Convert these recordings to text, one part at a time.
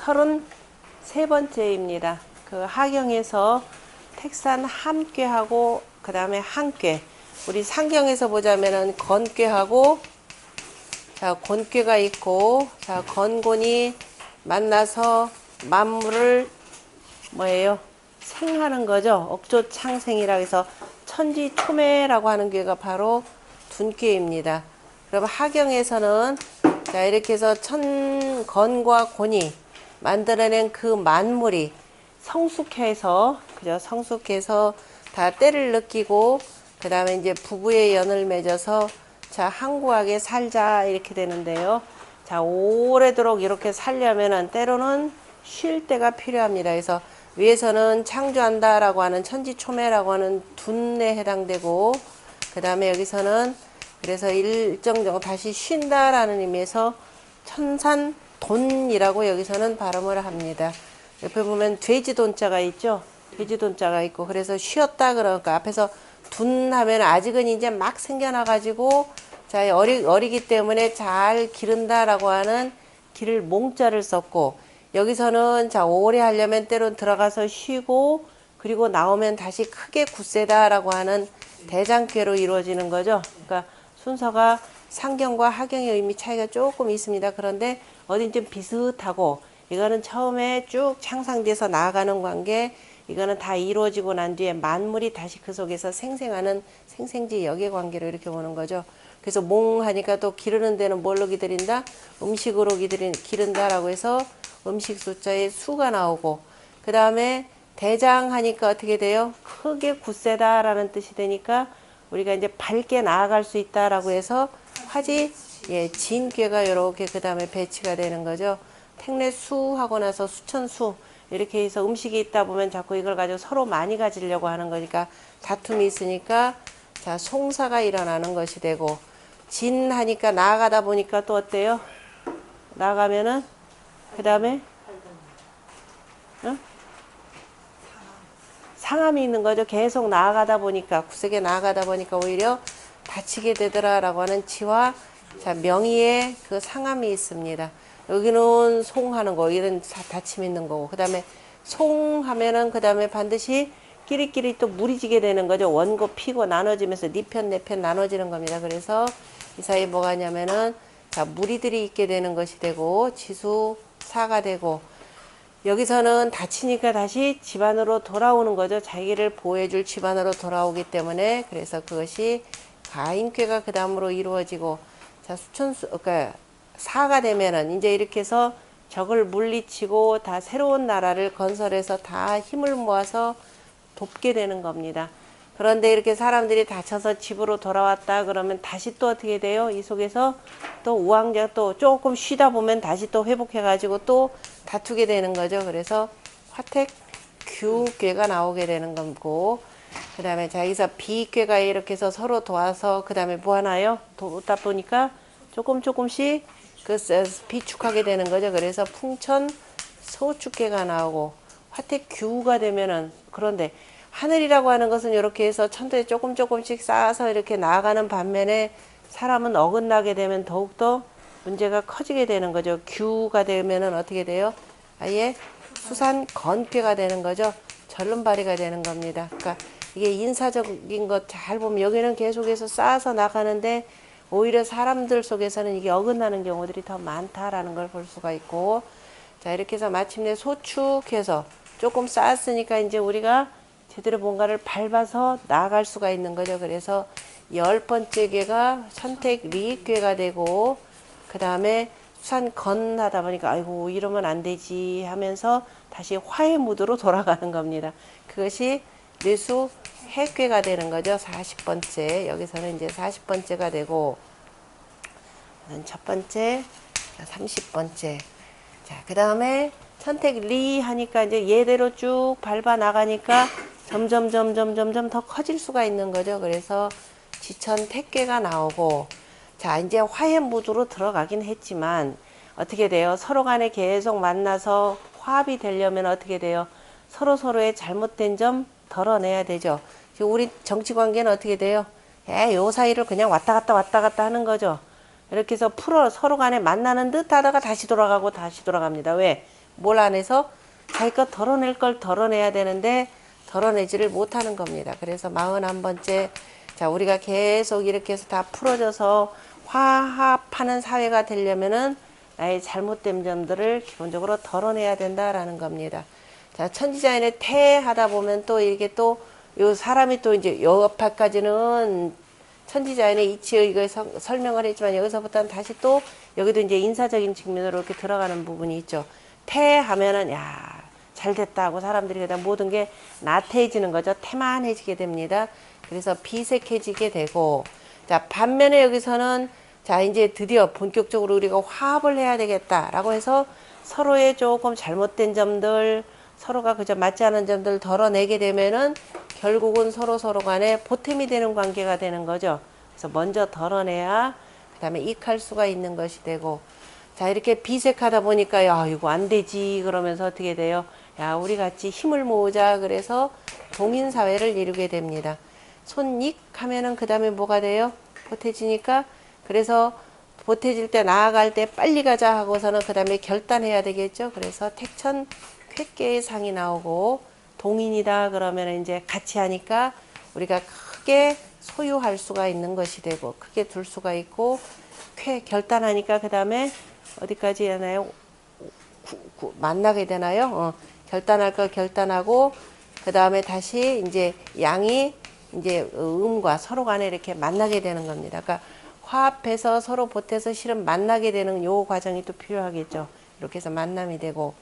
33번째입니다. 그 하경에서 택산 함꾀하고 그 다음에 한꾀. 우리 상경에서 보자면은 건꾀하고 자 곤꾀가 있고 자 건곤이 만나서 만물을 뭐예요? 생하는 거죠. 억조창생이라 해서 천지초매라고 하는 꾀가 바로 둔꾀입니다. 그럼 하경에서는 자 이렇게 해서 건과 곤이 만들어낸 그 만물이 성숙해서 그죠? 성숙해서 다 때를 느끼고 그 다음에 이제 부부의 연을 맺어서 자 항구하게 살자 이렇게 되는데요. 자 오래도록 이렇게 살려면은 때로는 쉴 때가 필요합니다. 그래서 위에서는 창조한다라고 하는 천지초매라고 하는 둔에 해당되고 그 다음에 여기서는 그래서 일정 정도 다시 쉰다라는 의미에서 천산돈이라고 여기서는 발음을 합니다. 옆에 보면 돼지돈자가 있죠. 돼지돈자가 있고 그래서 쉬었다 그러니까 앞에서 둔 하면 아직은 이제 막 생겨나가지고 자 어리기 때문에 잘 기른다라고 하는 기를 몽자를 썼고 여기서는 자 오래 하려면 때론 들어가서 쉬고 그리고 나오면 다시 크게 굳세다라고 하는 대장꾀로 이루어지는 거죠. 그러니까 순서가 상경과 하경의 의미 차이가 조금 있습니다. 그런데 어딘 좀 비슷하고 이거는 처음에 쭉 창상돼서 나아가는 관계 이거는 다 이루어지고 난 뒤에 만물이 다시 그 속에서 생생하는 생생지 역의 관계로 이렇게 보는 거죠. 그래서 몽하니까 또 기르는 데는 뭘로 기들인다? 음식으로 기른다라고 해서 음식 숫자에 수가 나오고 그 다음에 대장하니까 어떻게 돼요? 크게 굳세다라는 뜻이 되니까 우리가 이제 밝게 나아갈 수 있다라고 해서 화지 예, 진꾀가 이렇게 그 다음에 배치가 되는 거죠. 택례수 하고 나서 수천수 이렇게 해서 음식이 있다 보면 자꾸 이걸 가지고 서로 많이 가지려고 하는 거니까 다툼이 있으니까 자 송사가 일어나는 것이 되고 진하니까 나아가다 보니까 또 어때요? 나아가면은 그 다음에 상함이 있는 거죠. 계속 나아가다 보니까 굳세게 나아가다 보니까 오히려 다치게 되더라라고 하는 치와 자 명의의 그 상함이 있습니다. 여기는 송하는 거 이런 다침 있는 거고 그 다음에 송하면은 그 다음에 반드시 끼리끼리 또 무리지게 되는 거죠. 원고 피고 나눠지면서 네 편 내 편 나눠지는 겁니다. 그래서 이 사이에 뭐가 있냐면은 자 무리들이 있게 되는 것이 되고 지수사가 되고 여기서는 다치니까 다시 집안으로 돌아오는 거죠. 자기를 보호해줄 집안으로 돌아오기 때문에 그래서 그것이 가인꾀가 그 다음으로 이루어지고 자 수천수 그러니까 사가 되면은 이제 이렇게 해서 적을 물리치고 다 새로운 나라를 건설해서 다 힘을 모아서 돕게 되는 겁니다. 그런데 이렇게 사람들이 다쳐서 집으로 돌아왔다 그러면 다시 또 어떻게 돼요? 이 속에서 또 우왕좌 또 조금 쉬다 보면 다시 또 회복해가지고 또 다투게 되는 거죠. 그래서 화택규괴가 나오게 되는 거고 그 다음에 자 여기서 비괴가 이렇게 해서 서로 도와서 그 다음에 뭐 하나요? 돕다 보니까 조금씩 그 비축하게 되는 거죠. 그래서 풍천 소축괴가 나오고 화택규가 되면은 그런데 하늘이라고 하는 것은 이렇게 해서 천도에 조금씩 쌓아서 이렇게 나아가는 반면에 사람은 어긋나게 되면 더욱더 문제가 커지게 되는 거죠. 규가 되면은 어떻게 돼요? 아예 수산 건괴가 되는 거죠. 절름발이가 되는 겁니다. 그러니까 이게 인사적인 것 잘 보면 여기는 계속해서 쌓아서 나가는데 오히려 사람들 속에서는 이게 어긋나는 경우들이 더 많다라는 걸 볼 수가 있고 자 이렇게 해서 마침내 소축해서 조금 쌓았으니까 이제 우리가 제대로 뭔가를 밟아서 나아갈 수가 있는 거죠. 그래서 10번째 궤가 선택 리익궤가 되고 그 다음에 수산건 하다 보니까 아이고 이러면 안 되지 하면서 다시 화해 무드로 돌아가는 겁니다. 그것이 뇌수 해궤가 되는 거죠. 40번째 여기서는 이제 40번째가 되고 첫 번째 30번째 자 그 다음에 선택 리 하니까 이제 얘대로 쭉 밟아 나가니까 점점 더 커질 수가 있는 거죠. 그래서 지천 택궤가 나오고 자 이제 화해 무드로 들어가긴 했지만 어떻게 돼요? 서로 간에 계속 만나서 화합이 되려면 어떻게 돼요? 서로의 잘못된 점 덜어내야 되죠. 지금 우리 정치 관계는 어떻게 돼요? 요 사이를 그냥 왔다 갔다 하는 거죠. 이렇게 해서 서로 간에 만나는 듯 하다가 다시 돌아갑니다. 왜? 뭘 안 해서 자기 것 덜어낼 걸 덜어내야 되는데 덜어내지를 못하는 겁니다. 그래서 41번째, 자, 우리가 계속 이렇게 해서 다 풀어져서 화합하는 사회가 되려면은 나의 잘못된 점들을 기본적으로 덜어내야 된다라는 겁니다. 자, 천지자연의 태하다 보면 또 이게 또 요 사람이 또 이제 여파까지는 천지자연의 이치의 이거 설명을 했지만 여기서부터는 다시 또 여기도 이제 인사적인 측면으로 이렇게 들어가는 부분이 있죠. 태하면은 야, 잘 됐다 하고 사람들이 그다음 모든 게 나태해지는 거죠. 태만해지게 됩니다. 그래서 비색해지게 되고, 자, 반면에 여기서는 자, 이제 드디어 본격적으로 우리가 화합을 해야 되겠다라고 해서 서로의 조금 잘못된 점들, 서로가 그저 맞지 않은 점들 덜어내게 되면은 결국은 서로 간에 보탬이 되는 관계가 되는 거죠. 그래서 먼저 덜어내야 그 다음에 익할 수가 있는 것이 되고, 자, 이렇게 비색하다 보니까 야, 이거 안 되지 그러면서 어떻게 돼요? 야, 우리 같이 힘을 모으자. 그래서 동인사회를 이루게 됩니다. 손익 하면은 그 다음에 뭐가 돼요? 보태지니까. 그래서 보태질 때 나아갈 때 빨리 가자 하고서는 그 다음에 결단해야 되겠죠. 그래서 택천 쾌계의 상이 나오고, 동인이다 그러면 이제 같이 하니까 우리가 크게 소유할 수가 있는 것이 되고, 크게 둘 수가 있고, 결단하니까 그 다음에 어디까지 하나요? 만나게 되나요? 결단할 걸 결단하고, 그 다음에 다시 이제 양이 이제 음과 서로 간에 이렇게 만나게 되는 겁니다. 그러니까 화합해서 서로 보태서 실은 만나게 되는 요 과정이 또 필요하겠죠. 이렇게 해서 만남이 되고,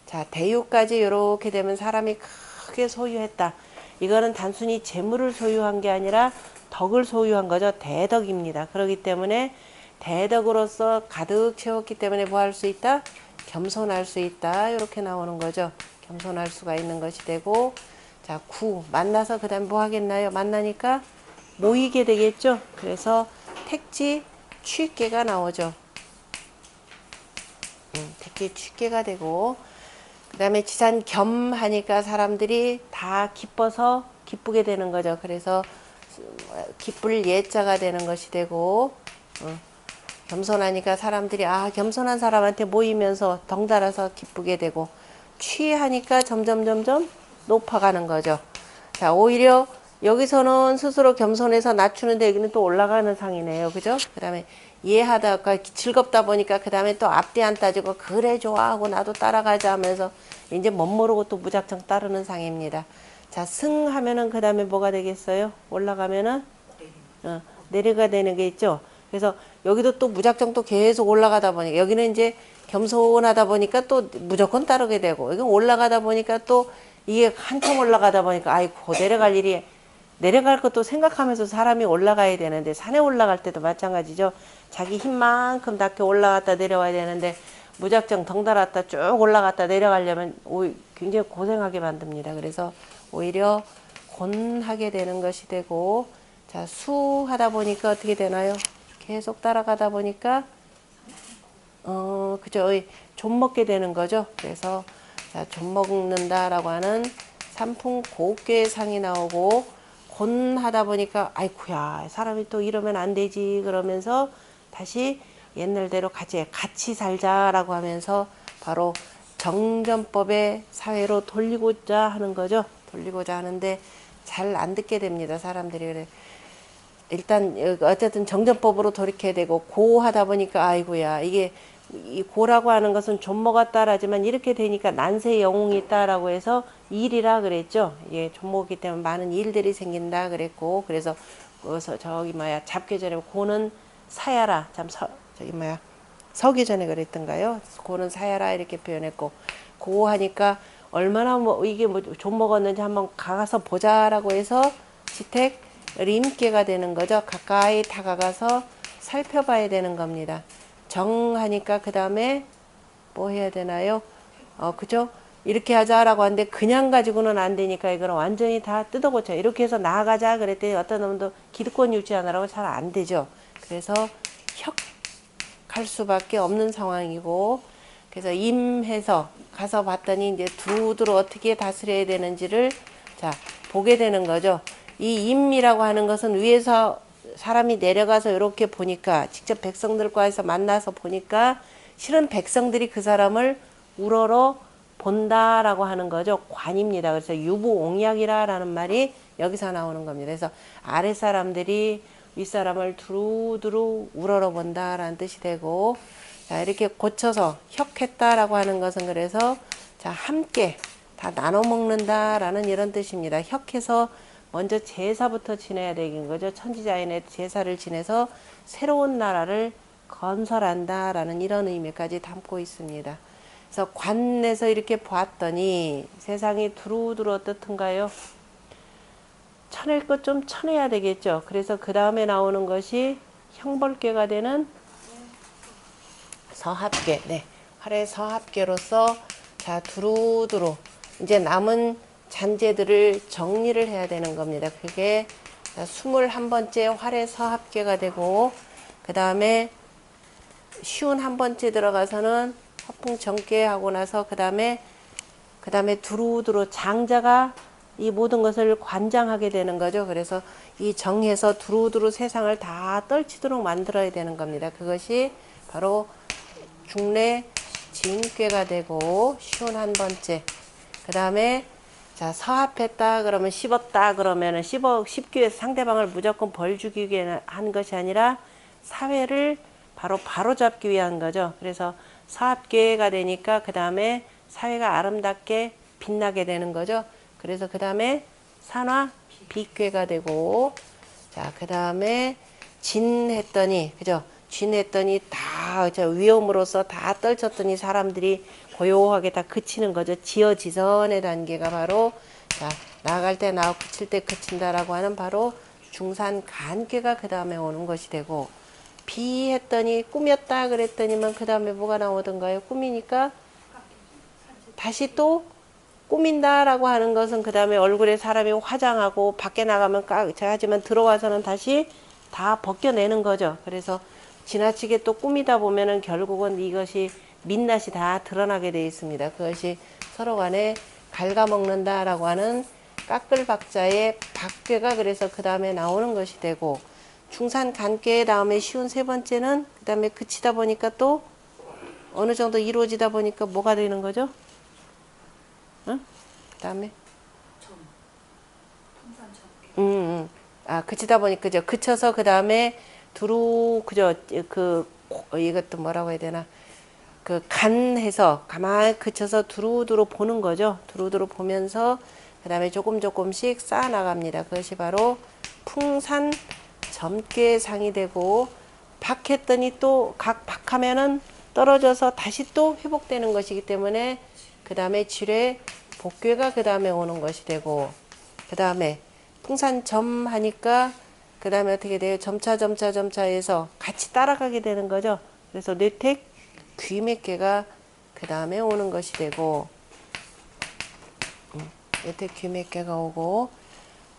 자, 대유까지 이렇게 되면 사람이 크게 소유했다. 이거는 단순히 재물을 소유한 게 아니라 덕을 소유한 거죠. 대덕입니다. 그렇기 때문에 대덕으로서 가득 채웠기 때문에 뭐 할 수 있다? 겸손할 수 있다. 이렇게 나오는 거죠. 겸손할 수가 있는 것이 되고, 자, 만나서 그 다음 뭐 하겠나요? 만나니까 모이게 되겠죠. 그래서 택지 취계가 나오죠. 택지 취계가 되고, 그 다음에 지산 겸 하니까 사람들이 다 기뻐서 기쁘게 되는 거죠. 그래서 기쁠 예자가 되는 것이 되고, 겸손하니까 사람들이 겸손한 사람한테 모이면서 덩달아서 기쁘게 되고, 취하니까 점점 높아가는 거죠. 자, 오히려 여기서는 스스로 겸손해서 낮추는데 여기는 또 올라가는 상이네요. 그죠? 그 다음에 이해하다가 즐겁다 보니까 그 다음에 또 앞뒤 안 따지고 그래 좋아하고 나도 따라가자 하면서 이제 멋 모르고 또 무작정 따르는 상입니다. 자, 승하면은 그 다음에 뭐가 되겠어요? 올라가면은 내려가 되는 게 있죠. 그래서 여기도 또 무작정 또 계속 올라가다 보니까 여기는 이제 겸손하다 보니까 또 무조건 따르게 되고, 여기 올라가다 보니까 또 이게 한참 올라가다 보니까 아이고 내려갈 것도 생각하면서 사람이 올라가야 되는데, 산에 올라갈 때도 마찬가지죠. 자기 힘만큼 닿게 올라갔다 내려와야 되는데 무작정 덩달았다 쭉 올라갔다 내려가려면 굉장히 고생하게 만듭니다. 그래서 오히려 곤하게 되는 것이 되고, 자, 수하다 보니까 어떻게 되나요? 계속 따라가다 보니까 그죠? 좀 먹게 되는 거죠. 그래서 자, 좀 먹는다라고 하는 삼풍 고괴의 상이 나오고, 곤하다 보니까 아이쿠야 사람이 또 이러면 안 되지 그러면서 다시 옛날대로 같이 살자라고 하면서 바로 정전법의 사회로 돌리고자 하는 거죠. 돌리고자 하는데 잘 안 듣게 됩니다. 사람들이. 그래. 일단 어쨌든 정전법으로 돌이켜야 되고, 고하다 보니까 아이고야 이게 이 고라고 하는 것은 좀 먹었다라지만 이렇게 되니까 난세 영웅이 있다라고 해서 일이라 그랬죠. 예, 좀먹기 때문에 많은 일들이 생긴다 그랬고, 그래서 저기 잡계전에 고는 사야라, 서기 전에 그랬던가요? 고는 사야라 이렇게 표현했고, 고 하니까 얼마나 이게 좀 먹었는지 한번 가서 보자라고 해서 지택 림계가 되는 거죠. 가까이 다가가서 살펴봐야 되는 겁니다. 정하니까 그 다음에 뭐 해야 되나요? 그죠? 이렇게 하자라고 하는데 그냥 가지고는 안 되니까 이거는 완전히 다 뜯어고쳐. 이렇게 해서 나아가자 그랬더니 어떤 놈도 기득권 유지하느라고 잘 안 되죠. 그래서 혁할 수밖에 없는 상황이고, 그래서 임해서 가서 봤더니 이제 두두로 어떻게 다스려야 되는지를 자 보게 되는 거죠. 이 임이라고 하는 것은 위에서 사람이 내려가서 이렇게 보니까, 직접 백성들과 해서 만나서 보니까 실은 백성들이 그 사람을 우러러 본다라고 하는 거죠. 관입니다. 그래서 유부옹약이라는 말이 여기서 나오는 겁니다. 그래서 아랫사람들이 윗사람을 두루두루 우러러 본다라는 뜻이 되고, 자, 이렇게 고쳐서 혁했다라고 하는 것은 그래서 자, 함께 다 나눠 먹는다라는 이런 뜻입니다. 혁해서 먼저 제사부터 지내야 되는 거죠. 천지자연의 제사를 지내서 새로운 나라를 건설한다라는 이런 의미까지 담고 있습니다. 그래서 관에서 이렇게 보았더니 세상이 두루두루 어떻든가요? 쳐낼 것 좀 쳐내야 되겠죠. 그래서 그 다음에 나오는 것이 형벌궤가 되는 서합궤. 네, 활의 서합궤로서 자, 두루두루 이제 남은 잔재들을 정리를 해야 되는 겁니다. 그게 21번째 활의 서합궤가 되고, 그 다음에 쉬운 한 번째 들어가서는 화풍 정계 하고 나서 그 다음에 두루두루 장자가 이 모든 것을 관장하게 되는 거죠. 그래서 이 정해서 두루두루 세상을 다 떨치도록 만들어야 되는 겁니다. 그것이 바로 중례 진궤가 되고 쉬운 한 번째. 그 다음에 자, 서합했다 그러면 씹었다 그러면은 씹기 위해서 상대방을 무조건 벌 주기 위해 한 것이 아니라 사회를 바로 잡기 위한 거죠. 그래서 서합궤가 되니까 그 다음에 사회가 아름답게 빛나게 되는 거죠. 그래서 그 다음에 산화 비궤가 되고, 자, 그 다음에 진했더니, 그죠? 진했더니 다 위험으로써 다 떨쳤더니 사람들이 고요하게 다 그치는 거죠. 지어지선의 단계가 바로 자, 나갈 때 나오고 그칠 때 그친다라고 하는 바로 중산간궤가 그 다음에 오는 것이 되고, 비했더니 꾸몄다 그랬더니만 그 다음에 뭐가 나오던가요? 꾸미니까 다시 또 꾸민다라고 하는 것은 그 다음에 얼굴에 사람이 화장하고 밖에 나가면 하지만 들어와서는 다시 다 벗겨내는 거죠. 그래서 지나치게 또 꾸미다 보면은 결국은 이것이 민낯이 다 드러나게 되어 있습니다. 그것이 서로 간에 갉아먹는다라고 하는 깎을박자의 박궤가 그래서 그 다음에 나오는 것이 되고, 중산간궤 다음에 쉬운 세 번째는 그 다음에 그치다 보니까 또 어느 정도 이루어지다 보니까 뭐가 되는 거죠? 응? 그 다음에 그치다 보니까 그죠? 그쳐서 그 다음에 그죠? 이것도 뭐라고 해야 되나? 간해서 가만히 그쳐서 두루두루 보는 거죠. 두루두루 보면서 그 다음에 조금씩 쌓아 나갑니다. 그것이 바로 풍산 점괘상이 되고, 박했더니 또 박하면은 떨어져서 다시 또 회복되는 것이기 때문에 그 다음에 지뢰 복궤가 그 다음에 오는 것이 되고, 그 다음에 풍산점 하니까 그 다음에 어떻게 돼요? 점차 해서 같이 따라가게 되는 거죠. 그래서 뇌택 귀맥궤가 그 다음에 오는 것이 되고, 뇌택 귀맥궤가 오고,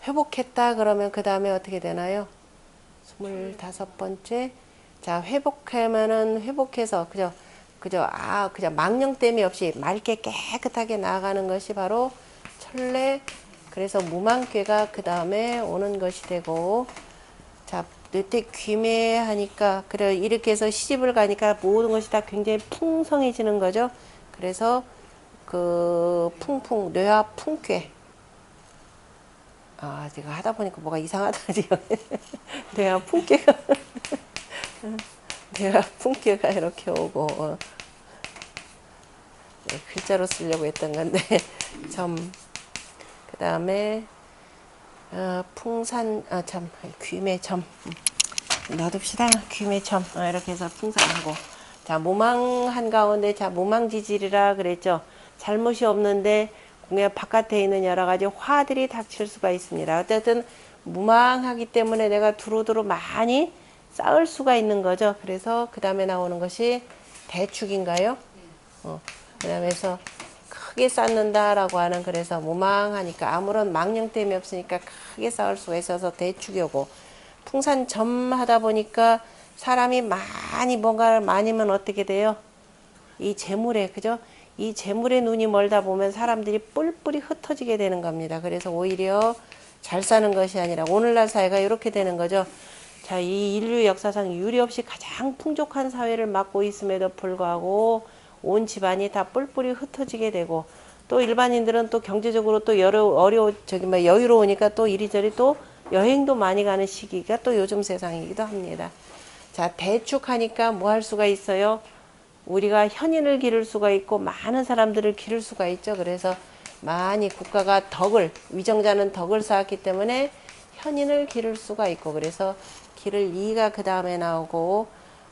회복했다 그러면 그 다음에 어떻게 되나요? 25번째. 자, 회복하면은 회복해서 그죠? 망령됨이 없이 맑게 깨끗하게 나아가는 것이 바로 천례. 그래서 무망궤가 그 다음에 오는 것이 되고, 자, 뇌택 귀매 하니까 그래 이렇게 해서 시집을 가니까 모든 것이 다 굉장히 풍성해지는 거죠. 그래서 그 뇌화 풍궤. 제가 하다 보니까 뭐가 이상하다지. 뇌화 풍궤가 뇌화 풍궤가 이렇게 오고, 네, 글자로 쓰려고 했던 건데 그 다음에 풍산 귀매점 놔둡시다. 귀매점 이렇게 해서 풍산하고, 자, 무망한 가운데 자 무망지질이라 그랬죠. 잘못이 없는데 공의 바깥에 있는 여러 가지 화들이 닥칠 수가 있습니다. 어쨌든 무망하기 때문에 내가 두루두루 많이 쌓을 수가 있는 거죠. 그래서 그 다음에 나오는 것이 대축인가요? 그 다음에서 크게 쌓는다라고 하는, 그래서 무망하니까 아무런 망령됨이 없으니까 크게 쌓을 수가 있어서 대축이 오고, 풍산점 하다 보니까 사람이 많이 뭔가를 많이면 어떻게 돼요? 이 재물에, 그죠? 이 재물에 눈이 멀다 보면 사람들이 뿔뿔이 흩어지게 되는 겁니다. 그래서 오히려 잘 사는 것이 아니라 오늘날 사회가 이렇게 되는 거죠. 자, 이 인류 역사상 유례없이 가장 풍족한 사회를 맞고 있음에도 불구하고 온 집안이 다 뿔뿔이 흩어지게 되고, 또 일반인들은 또 경제적으로 또 여유로우니까 또 이리저리 또 여행도 많이 가는 시기가 또 요즘 세상이기도 합니다. 자, 대축하니까 뭐 할 수가 있어요? 우리가 현인을 기를 수가 있고 많은 사람들을 기를 수가 있죠. 그래서 많이 국가가 위정자는 덕을 쌓았기 때문에 현인을 기를 수가 있고, 그래서 기를 이가 그 다음에 나오고,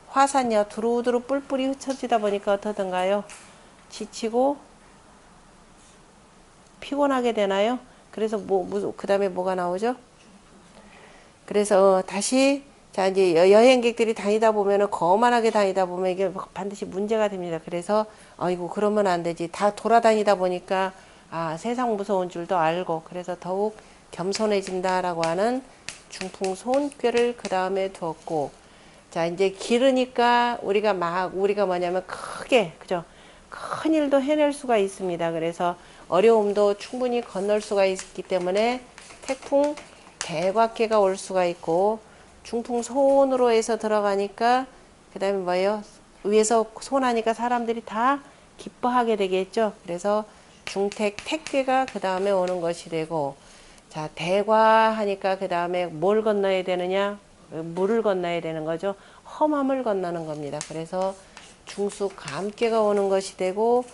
화산이요 두루두루 뿔뿔이 흩어지다 보니까 어떠든가요? 지치고 피곤하게 되나요? 그래서 그 다음에 뭐가 나오죠? 그래서 다시 자 이제 여행객들이 다니다 보면은 거만하게 다니다 보면 이게 반드시 문제가 됩니다. 그래서 아이고 그러면 안 되지. 다 돌아다니다 보니까 아 세상 무서운 줄도 알고, 그래서 더욱 겸손해진다라고 하는 중풍손꾀를 그 다음에 두었고, 자 이제 기르니까 우리가 뭐냐면 크게 그죠? 큰 일도 해낼 수가 있습니다. 그래서 어려움도 충분히 건널 수가 있기 때문에 태풍 대곽계가 올 수가 있고, 중풍손으로 해서 들어가니까 그 다음에 뭐예요? 위에서 손하니까 사람들이 다 기뻐하게 되겠죠. 그래서 중택 택괴가 그 다음에 오는 것이 되고, 자 대과하니까 그 다음에 뭘 건너야 되느냐? 물을 건너야 되는 거죠. 험함을 건너는 겁니다. 그래서 중수감괴가 오는 것이 되고,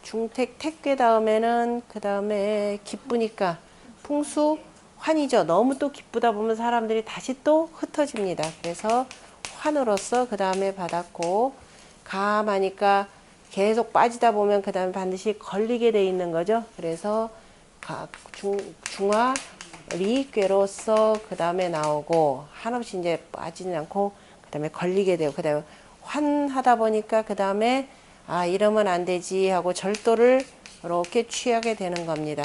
중택 택괴 다음에는 그 다음에 기쁘니까 풍수 환이죠. 너무 또 기쁘다 보면 사람들이 다시 또 흩어집니다. 그래서 환으로서 그 다음에 받았고, 감하니까 계속 빠지다 보면 그 다음에 반드시 걸리게 돼 있는 거죠. 그래서 중화 리괴로서 그 다음에 나오고, 한없이 이제 빠지지 않고 그 다음에 걸리게 되고, 그 다음에 환하다 보니까 그 다음에 아 이러면 안 되지 하고 절도를 이렇게 취하게 되는 겁니다.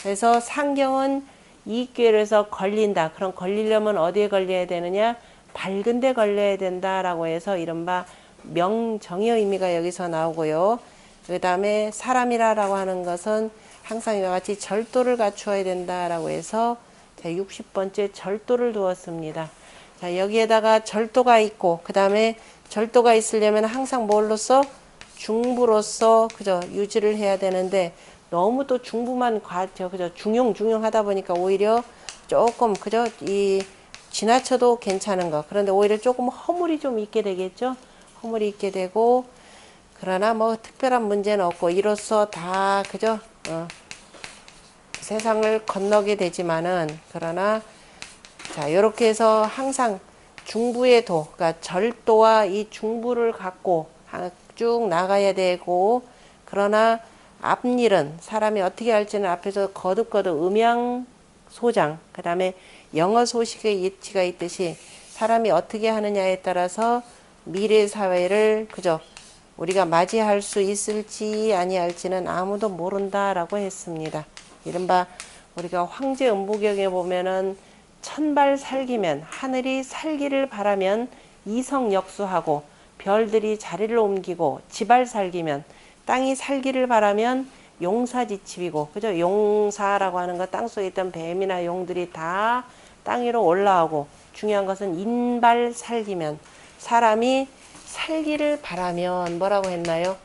그래서 상경은 이꾀에서 걸린다. 그럼 걸리려면 어디에 걸려야 되느냐? 밝은 데 걸려야 된다라고 해서 이른바 명정의 의미가 여기서 나오고요. 그 다음에 사람이라고 하는 것은 항상 이와 같이 절도를 갖추어야 된다라고 해서 60번째 절도를 두었습니다. 자, 여기에다가 절도가 있고, 그 다음에 절도가 있으려면 항상 뭘로써? 중부로서 그죠? 유지를 해야 되는데, 너무 또 중부만 그죠? 중용 하다 보니까 오히려 조금 그죠? 지나쳐도 괜찮은 거. 그런데 오히려 조금 허물이 좀 있게 되겠죠? 허물이 있게 되고, 그러나 뭐 특별한 문제는 없고, 이로써 다 그죠? 세상을 건너게 되지만은, 그러나 자 이렇게 해서 항상 중부의 그러니까 절도와 이 중부를 갖고 쭉 나가야 되고, 그러나 앞일은 사람이 어떻게 할지는 앞에서 거듭거듭 음양소장, 그 다음에 영어소식의 이치가 있듯이 사람이 어떻게 하느냐에 따라서 미래 사회를 그죠? 우리가 맞이할 수 있을지 아니할지는 아무도 모른다라고 했습니다. 이른바 우리가 황제음부경에 보면은 천발 살기면, 하늘이 살기를 바라면 이성역수하고, 별들이 자리를 옮기고, 지발 살기면, 땅이 살기를 바라면 용사지칩이고, 그죠? 용사라고 하는 거 땅속에 있던 뱀이나 용들이 다 땅 위로 올라오고, 중요한 것은 인발 살기면, 사람이 살기를 바라면 뭐라고 했나요?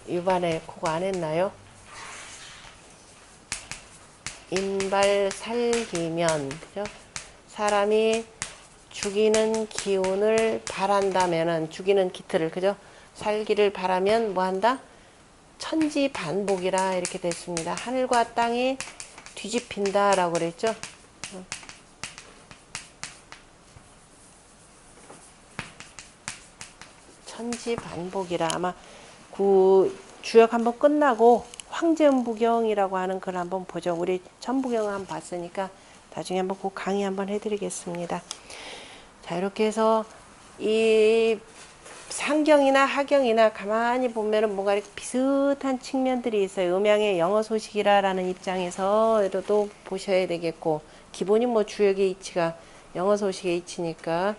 유반에 그거 안 했나요? 인발 살기면, 그죠? 사람이 죽이는 기운을 바란다면은, 죽이는 기틀을, 그죠? 살기를 바라면 뭐 한다? 천지반복이라 이렇게 됐습니다. 하늘과 땅이 뒤집힌다 라고 그랬죠. 천지반복이라. 아마 그 주역 한번 끝나고 황제음부경이라고 하는 글 한번 보죠. 우리 천부경을 한번 봤으니까 나중에 한번 그 강의 한번 해드리겠습니다. 자, 이렇게 해서 이 상경이나 하경이나 가만히 보면은 뭔가 이렇게 비슷한 측면들이 있어요. 음양의 영어 소식이라는 입장에서도 보셔야 되겠고, 기본이 뭐 주역의 이치가 영어 소식의 이치니까,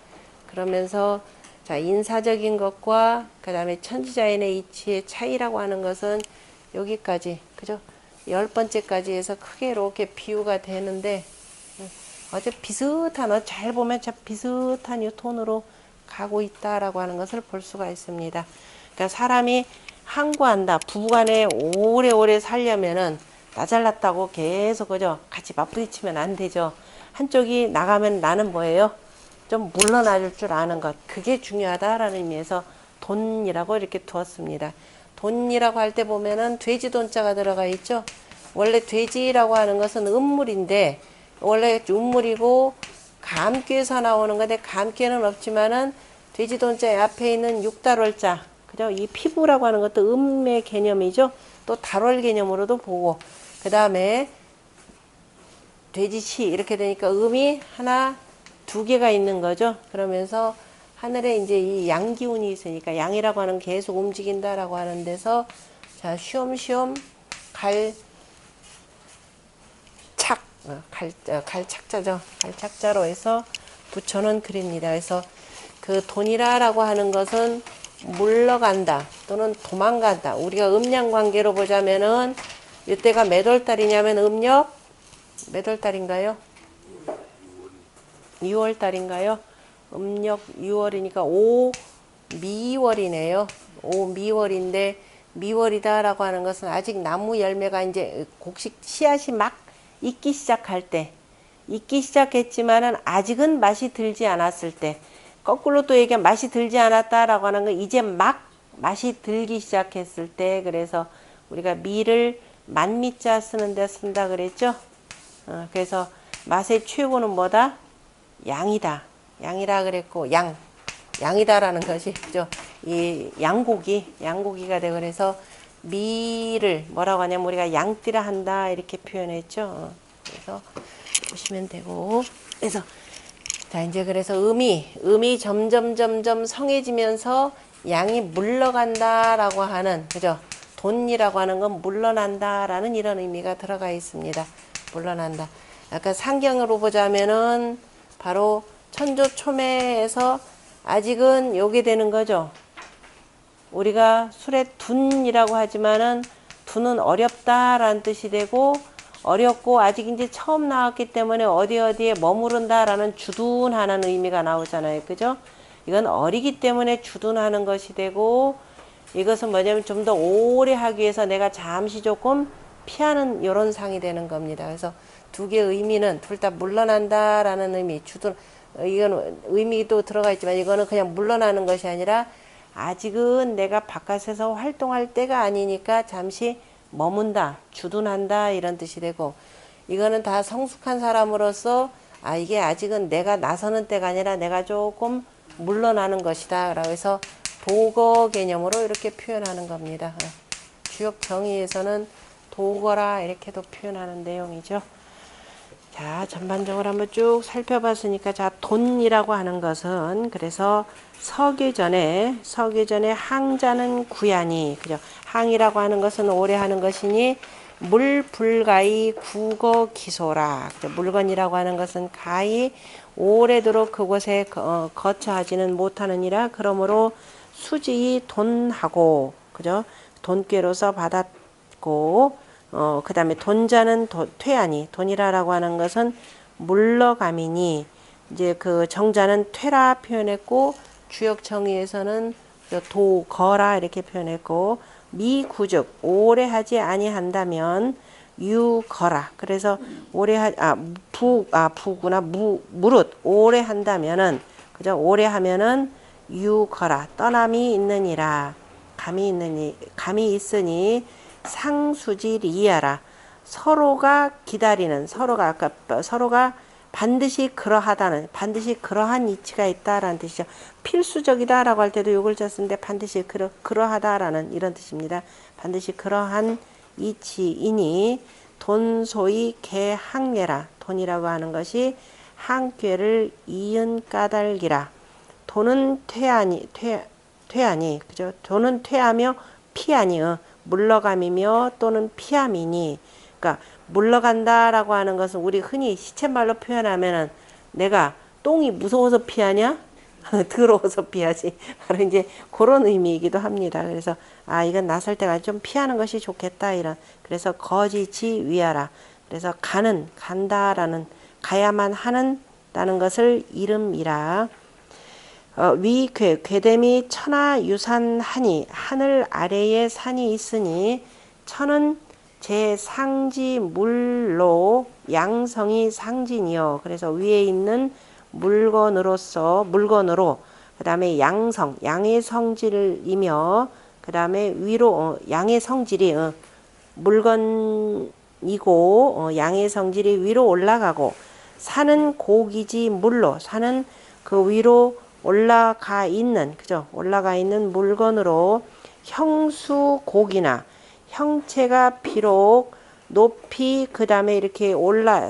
그러면서 자 인사적인 것과 그 다음에 천지자연의 이치의 차이라고 하는 것은 여기까지 그죠? 10번째까지 해서 크게 이렇게 비유가 되는데, 어제 비슷한 잘 보면 참 비슷한 이 톤으로 가고 있다라고 하는 것을 볼 수가 있습니다. 그러니까 사람이 항구한다, 부부간에 오래오래 살려면은 나 잘났다고 계속 그죠? 같이 맞부딪히면 안 되죠. 한쪽이 나가면 나는 뭐예요? 좀 물러나줄 줄 아는 것. 그게 중요하다라는 의미에서 돈이라고 이렇게 두었습니다. 돈이라고 할 때 보면은 돼지 돈자가 들어가 있죠. 원래 돼지라고 하는 것은 음물인데 원래 음물이고 감귀에서 나오는 건데 감귀는 없지만은 돼지 돈자 앞에 있는 육달월자, 그죠? 이 피부라고 하는 것도 음의 개념이죠. 또 달월 개념으로도 보고, 그 다음에 돼지시 이렇게 되니까 음이 하나, 두 개가 있는 거죠. 그러면서 하늘에 이제 이 양기운이 있으니까 양이라고 하는 계속 움직인다라고 하는 데서 자, 쉬엄쉬엄 갈착자죠. 갈착자로 해서 붙여놓은 글입니다. 그래서 그 돈이라고 하는 것은 물러간다 또는 도망간다. 우리가 음양 관계로 보자면은 이때가 몇 월달이냐면 음력 몇 월달인가요? 6월달인가요? 음력 6월이니까 미월이네요. 미월인데 미월이다라고 하는 것은 아직 나무 열매가 이제 곡식 씨앗이 막 익기 시작할 때, 익기 시작했지만은 아직은 맛이 들지 않았을 때, 거꾸로 또 얘기하면 맛이 들지 않았다라고 하는 건 이제 막 맛이 들기 시작했을 때, 그래서 우리가 미를 만미자 쓰는 데 쓴다 그랬죠. 그래서 맛의 최고는 뭐다? 양이다. 양이라 그랬고, 양이다라는 것이, 그죠? 이 양고기가 되고, 그래서 미를 뭐라고 하냐면 우리가 양띠라 한다 이렇게 표현했죠. 그래서 보시면 되고, 그래서 자 이제 그래서 음이 점점 성해지면서 양이 물러간다라고 하는, 그죠? 돈이라고 하는 건 물러난다라는 이런 의미가 들어가 있습니다. 물러난다. 약간 상경으로 보자면은 바로 천조초매에서 아직은 요게 되는 거죠. 우리가 술에 둔이라고 하지만은 둔은 어렵다라는 뜻이 되고, 어렵고 아직 이제 처음 나왔기 때문에 어디에 머무른다라는 주둔하는 의미가 나오잖아요. 그죠? 이건 어리기 때문에 주둔하는 것이 되고, 이것은 뭐냐면 좀 더 오래 하기 위해서 내가 잠시 조금 피하는 이런 상이 되는 겁니다. 그래서 두 개의 의미는 둘 다 물러난다라는 의미, 주둔, 이건 의미도 들어가 있지만 이거는 그냥 물러나는 것이 아니라 아직은 내가 바깥에서 활동할 때가 아니니까 잠시 머문다, 주둔한다 이런 뜻이 되고, 이거는 다 성숙한 사람으로서 이게 아직은 내가 나서는 때가 아니라 내가 조금 물러나는 것이다 라고 해서 도거 개념으로 이렇게 표현하는 겁니다. 주역 정의에서는 도거라 이렇게도 표현하는 내용이죠. 자, 전반적으로 한번 쭉 살펴봤으니까, 자, 돈이라고 하는 것은, 그래서 서계전에 항자는 구야니, 그죠? 항이라고 하는 것은 오래 하는 것이니, 물불가이 국어 기소라. 그죠? 물건이라고 하는 것은 가히 오래도록 그곳에 거처하지는 못하느니라. 그러므로 수지이 돈하고, 그죠? 돈꾀로서 받았고, 그 다음에 돈자는 퇴하니, 돈이라고 하는 것은 물러감이니, 이제 그 정자는 퇴라 표현했고, 주역 정의에서는 도거라 이렇게 표현했고, 미구죽, 오래 하지 아니한다면 유거라. 그래서 무릇, 오래 한다면은, 그죠? 오래 하면은 유거라. 떠남이 있느니라. 감이 있으니, 상수지리야라. 서로가 기다리는, 서로가 반드시 그러한 이치가 있다라는 뜻이죠. 필수적이다라고 할 때도 요걸 썼는데 반드시 그러하다라는 이런 뜻입니다. 반드시 그러한 이치이니 돈소이 개항례라. 돈이라고 하는 것이 항꾀를 이은 까닭이라. 돈은 퇴하니, 그죠? 돈은 퇴하며 피하니, 물러감이며 또는 피함이니, 그러니까 물러간다라고 하는 것은 우리 흔히 시쳇말로 표현하면은 내가 똥이 무서워서 피하냐? 더러워서 피하지. 바로 이제 그런 의미이기도 합니다. 그래서 이건 나설 때가 좀 피하는 것이 좋겠다 이런. 그래서 거지치 위하라. 그래서 간다라는, 가야만 하는다는 것을 이름이라. 위궤 괴됨이 천하유산하니 하늘 아래에 산이 있으니 천은 제 상지 물로 양성이 상진이요. 그래서 위에 있는 물건으로 그 다음에 양성 양의 성질이며 그 다음에 위로 양의 성질이 물건이고 양의 성질이 위로 올라가고 산은 고기지 물로 산은 그 위로 올라가 있는 그죠? 올라가 있는 물건으로 형수곡이나 형체가 비록 높이 그 다음에 이렇게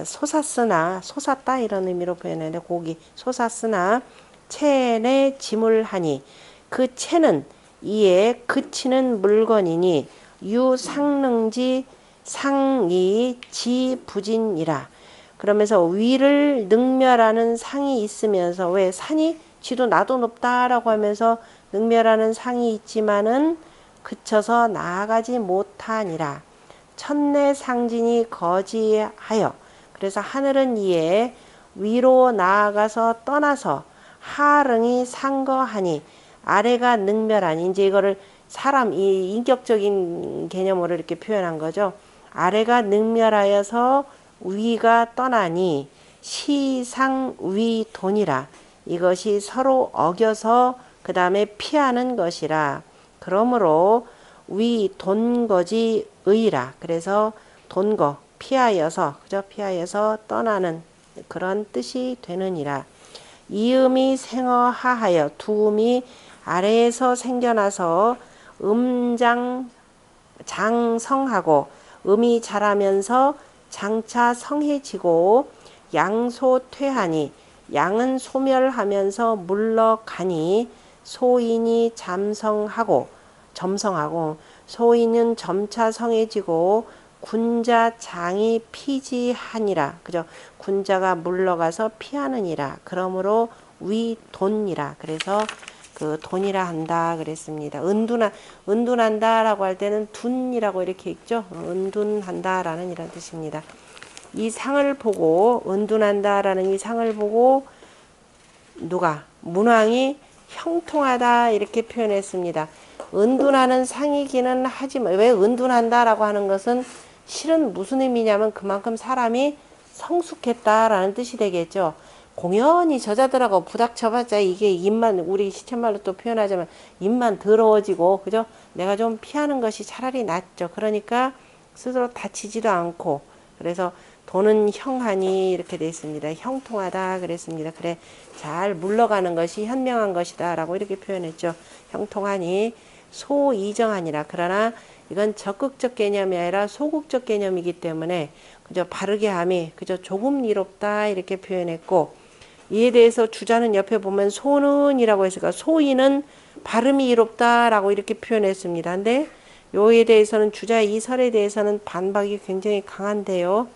솟았으나 솟았다 이런 의미로 표현하는데 곡이 솟았으나 체내 짐을 하니 그 체는 이에 그치는 물건이니 유상능지 상이 지부진이라. 그러면서 위를 능멸하는 상이 있으면서 왜 산이 지도 나도 높다라고 하면서 능멸하는 상이 있지만은 그쳐서 나아가지 못하니라. 천내 상진이 거지하여 그래서 하늘은 이에 위로 나아가서 떠나서 하릉이 상거하니 아래가 능멸하니 이제 이거를 사람 이 인격적인 개념으로 이렇게 표현한 거죠. 아래가 능멸하여서 위가 떠나니 시상위돈이라. 이것이 서로 어겨서 그 다음에 피하는 것이라. 그러므로 위돈거지 의라. 그래서 돈거 피하여서 그저 피하여서 떠나는 그런 뜻이 되느니라. 이음이 생어하하여 두음이 아래에서 생겨나서 장성하고 음이 자라면서 장차 성해지고 양소퇴하니 양은 소멸하면서 물러가니 소인이 점성하고 소인은 점차 성해지고 군자 장이 피지하니라. 그죠? 군자가 물러가서 피하느니라. 그러므로 위돈이라. 그래서 그 돈이라 한다 그랬습니다. 은둔한다라고 할 때는 둔이라고 이렇게 읽죠. 은둔한다라는 이런 뜻입니다. 이 상을 보고 은둔한다라는 이 상을 보고 누가 문왕이 형통하다 이렇게 표현했습니다. 은둔하는 상이기는 하지만 왜 은둔한다라고 하는 것은 실은 무슨 의미냐면 그만큼 사람이 성숙했다라는 뜻이 되겠죠. 공연히 저자들하고 부닥쳐봤자 이게 입만 우리 시쳇말로 또 표현하자면 입만 더러워지고 그죠? 내가 좀 피하는 것이 차라리 낫죠. 그러니까 스스로 다치지도 않고 그래서 돈은 형하니 이렇게 되어 있습니다. 형통하다 그랬습니다. 그래 잘 물러가는 것이 현명한 것이다 라고 이렇게 표현했죠. 형통하니 소이정하니라. 그러나 이건 적극적 개념이 아니라 소극적 개념이기 때문에 그저 바르게 함이 그저 조금 이롭다 이렇게 표현했고 이에 대해서 주자는 옆에 보면 소는이라고 했으니까 소인은 발음이 이롭다라고 이렇게 표현했습니다. 근데 요에 대해서는 주자의 이 설에 대해서는 반박이 굉장히 강한데요.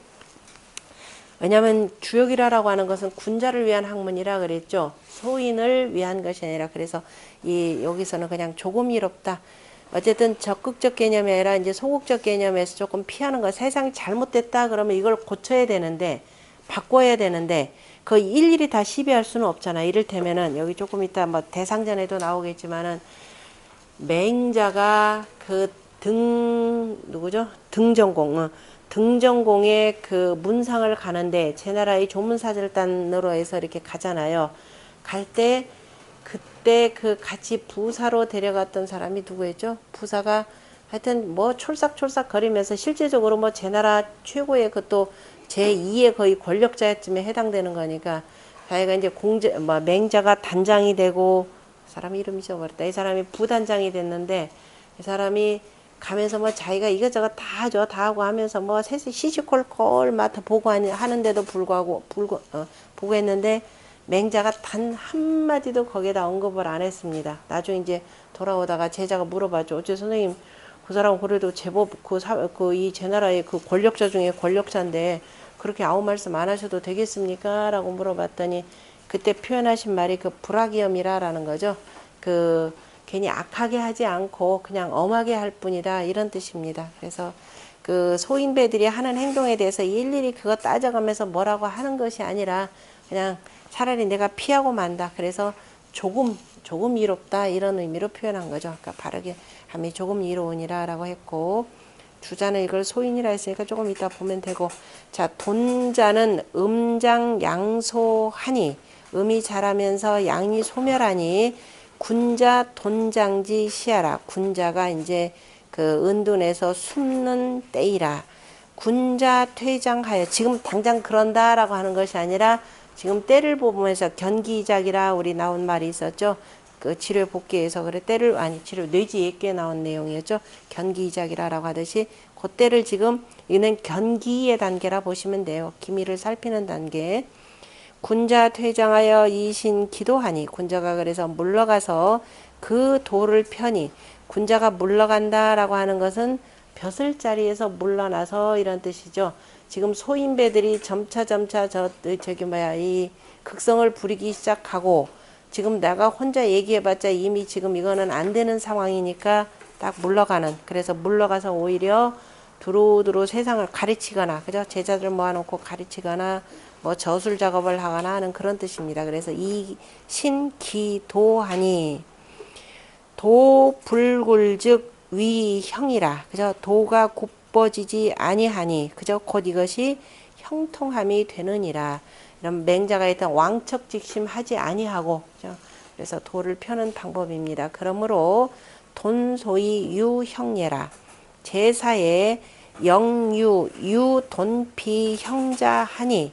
왜냐하면 주역이라고 하는 것은 군자를 위한 학문이라 그랬죠. 소인을 위한 것이 아니라 그래서 이 여기서는 그냥 조금 이롭다. 어쨌든 적극적 개념이 아니라 이제 소극적 개념에서 조금 피하는 거. 세상이 잘못됐다 그러면 이걸 고쳐야 되는데 바꿔야 되는데 그 일일이 다 시비할 수는 없잖아. 이를테면은 여기 조금 이따 뭐 대상전에도 나오겠지만은 맹자가 그 누구죠? 등전공에 그 문상을 가는데 제 나라의 조문사절단으로 해서 이렇게 가잖아요. 갈 때 그때 그 같이 부사로 데려갔던 사람이 누구였죠? 부사가 하여튼 뭐 촐싹촐싹 거리면서 실제적으로 뭐 제 나라 최고의 그것도 제2의 거의 권력자쯤에 해당되는 거니까 자기가 이제 맹자가 단장이 되고 사람 이름 잊어버렸다. 이 사람이 부단장이 됐는데 이 사람이 가면서 뭐 자기가 이것저것 다 하죠. 다 하고 하면서 뭐 시시콜콜 맡아 보고 하는데도 불구하고 보고 했는데 맹자가 단 한마디도 거기에다 언급을 안 했습니다. 나중에 이제 돌아오다가 제자가 물어봤죠. 어째 선생님 그 사람 그래도 제법 이 제 나라의 그 권력자 중에 권력자인데 그렇게 아무 말씀 안 하셔도 되겠습니까? 라고 물어봤더니 그때 표현하신 말이 그 불악이엄이라는 거죠. 그 괜히 악하게 하지 않고 그냥 엄하게 할 뿐이다 이런 뜻입니다. 그래서 그 소인배들이 하는 행동에 대해서 일일이 그거 따져가면서 뭐라고 하는 것이 아니라 그냥 차라리 내가 피하고 만다. 그래서 조금 이롭다 이런 의미로 표현한 거죠. 그러니까 바르게 함이 조금 이로우니라라고 했고, 주자는 이걸 소인이라 했으니까 조금 이따 보면 되고, 자, 돈자는 음장 양소하니, 음이 자라면서 양이 소멸하니 군자 돈장지 시하라. 군자가 이제 그 은둔에서 숨는 때이라. 군자 퇴장하여, 지금 당장 그런다라고 하는 것이 아니라 지금 때를 보면서 견기작이라 우리 나온 말이 있었죠. 그 치료 복귀에서 그래 때를 아니 치료 뇌지액기에 나온 내용이었죠. 견기작이라고 하듯이 그때를 지금 이는 견기의 단계라 보시면 돼요. 기미를 살피는 단계. 군자 퇴장하여 이신 기도하니, 군자가 그래서 물러가서 그 도를 펴니, 군자가 물러간다라고 하는 것은 벼슬자리에서 물러나서 이런 뜻이죠. 지금 소인배들이 점차 이 극성을 부리기 시작하고, 지금 내가 혼자 얘기해봤자 이미 지금 이거는 안 되는 상황이니까 딱 물러가는, 그래서 물러가서 오히려 두루두루 세상을 가르치거나, 그죠? 제자들 모아놓고 가르치거나 뭐 저술 작업을 하거나 하는 그런 뜻입니다. 그래서 이 신기도하니, 도불굴즉 위형이라, 그죠? 도가 곱어지지 아니하니, 그죠? 곧 이것이 형통함이 되느니라. 이런 맹자가 했던 왕척직심하지 아니하고, 그죠? 그래서 도를 펴는 방법입니다. 그러므로 돈소이 유형예라. 제사에 영유 유돈피 형자하니,